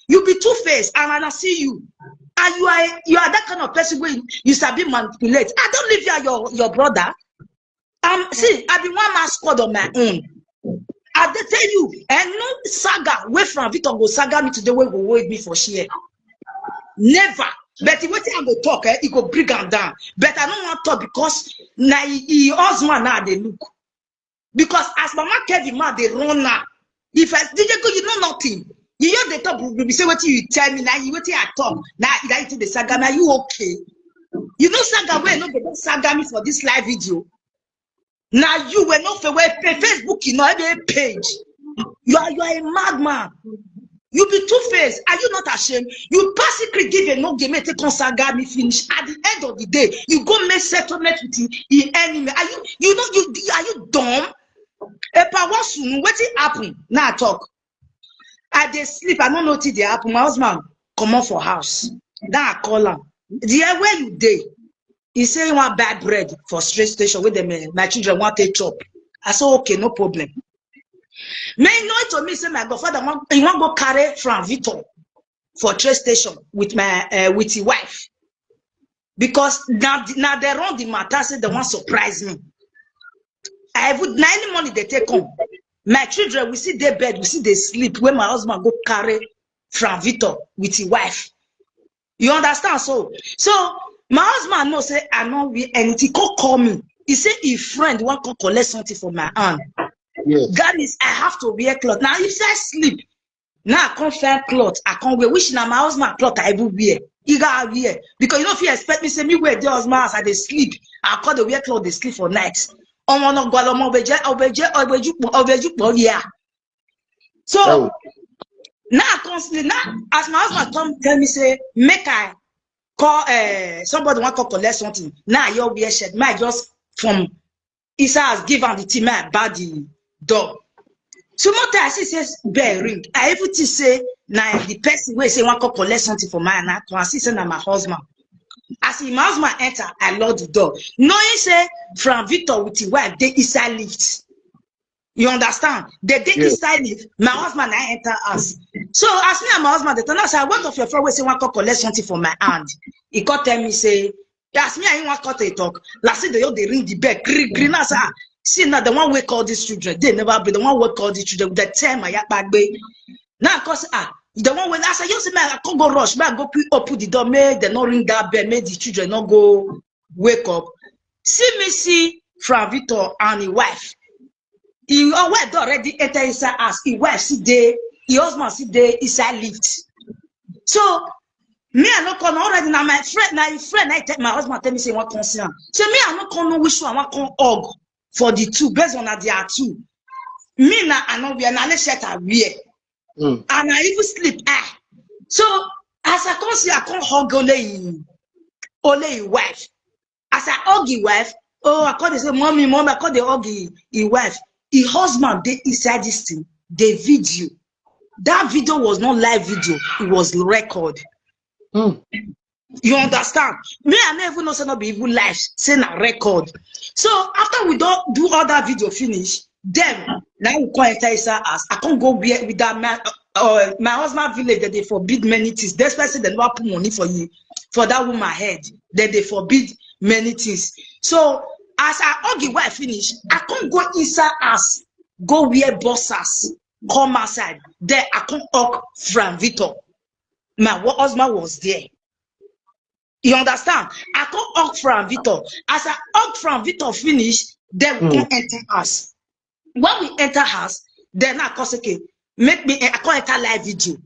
You be two-faced, and I see you. And you are that kind of person where you sabi manipulate. I don't live here your brother. See, I be one man squad on my own. I dey tell you, and no saga where from Victor go saga me today where go wait me for share. Never. But what I go talk, he go bring him down. But I don't want to talk because now he husband now they look. Because as Mama Kevin man they run now. If I DJ go, you know nothing. You hear the talk, you say what you tell me now. You what I talk now. You the saga. Now you okay? You know saga where no get saga me for this live video. Now you were not for where Facebook, you know every page. You are a madman. You be two-faced. Are you not ashamed? You pass secret, give a no game, take on saga me finish. At the end of the day, you go make settlement with the enemy. Are you are you dumb? Epa what soon? What it happen? Now talk. I dey sleep. I don't know till they happen. My husband come on for house. Then I call him. The where you dey? He say you want bad bread for straight station with them. My children want to chop. I say okay, no problem. May know to me say my godfather he want go carry from Victor for train station with my with his wife because now they run the matter say they want surprise me. I would now any money they take home. My children we see their bed, we see they sleep when my husband go carry from Victor with his wife. You understand? So my husband know say I know we anything. Call me. He say his friend want to collect something from my hand. Yes. That is, I have to wear clothes. Now if I sleep, now I can't find clothes. I can't wear. Which now my husband clothes I will wear. He got wear because you know if you expect me say me wear the husband as I they sleep. I call the wear clothes they sleep for nights. Yeah. So now I constantly now as my husband come tell me say make I call somebody want to collect something. Now you wear shirt. My just from Isa has given the team my body door. So more time I see says bell ring. I even to say now the person where say want to collect something for my and I see say na my husband. As my husband enter, I lock the door. Knowing say from Victor with his wife, they inside lift. You understand? They inside lift. My husband I enter us. So as me and my husband, they tell us I went off your friend where say want to collect something for my hand. He got tell me say, ask me I want to talk. Last day they ring the bell. Green as see now the one wake all these children. They never be the one wake all these children with the time I back bay. Now cause the one when I say you see me, I can't go rush, man, go open the door, make they not ring that bell, make the children not go wake up. See from Victor and his wife. He wife already enter inside house. His wife sit there, his husband sit there inside lift. So me I not come already now my friend, I tell my husband tell me say what concern. So me I not come know which one I want come hug for the two based on that they are two. Me now I know we are not shirt I wear. And I even sleep. So as I come see, I can't hug only his wife. As I hug his wife, I call they say, mommy, I call the hug his wife. His husband, they inside this thing, the video. That video was not live video, it was record. You understand? Me, I never know say not be even live, say na record. So after we don't do all that video finish, then now we come enter inside us. I can't go with that man. My husband village that they forbid many things. Despite say they don't put money for you for that woman head, that they forbid many things. So as I hug the wife finish, I can't go inside us, go wear boxers, come outside. Then I can't hug from Victor. My husband was there. You understand? I can't hug from Victor. As I hug from Victor finish, then we can enter us. When we enter house, then I cause okay, make me I can't enter live video.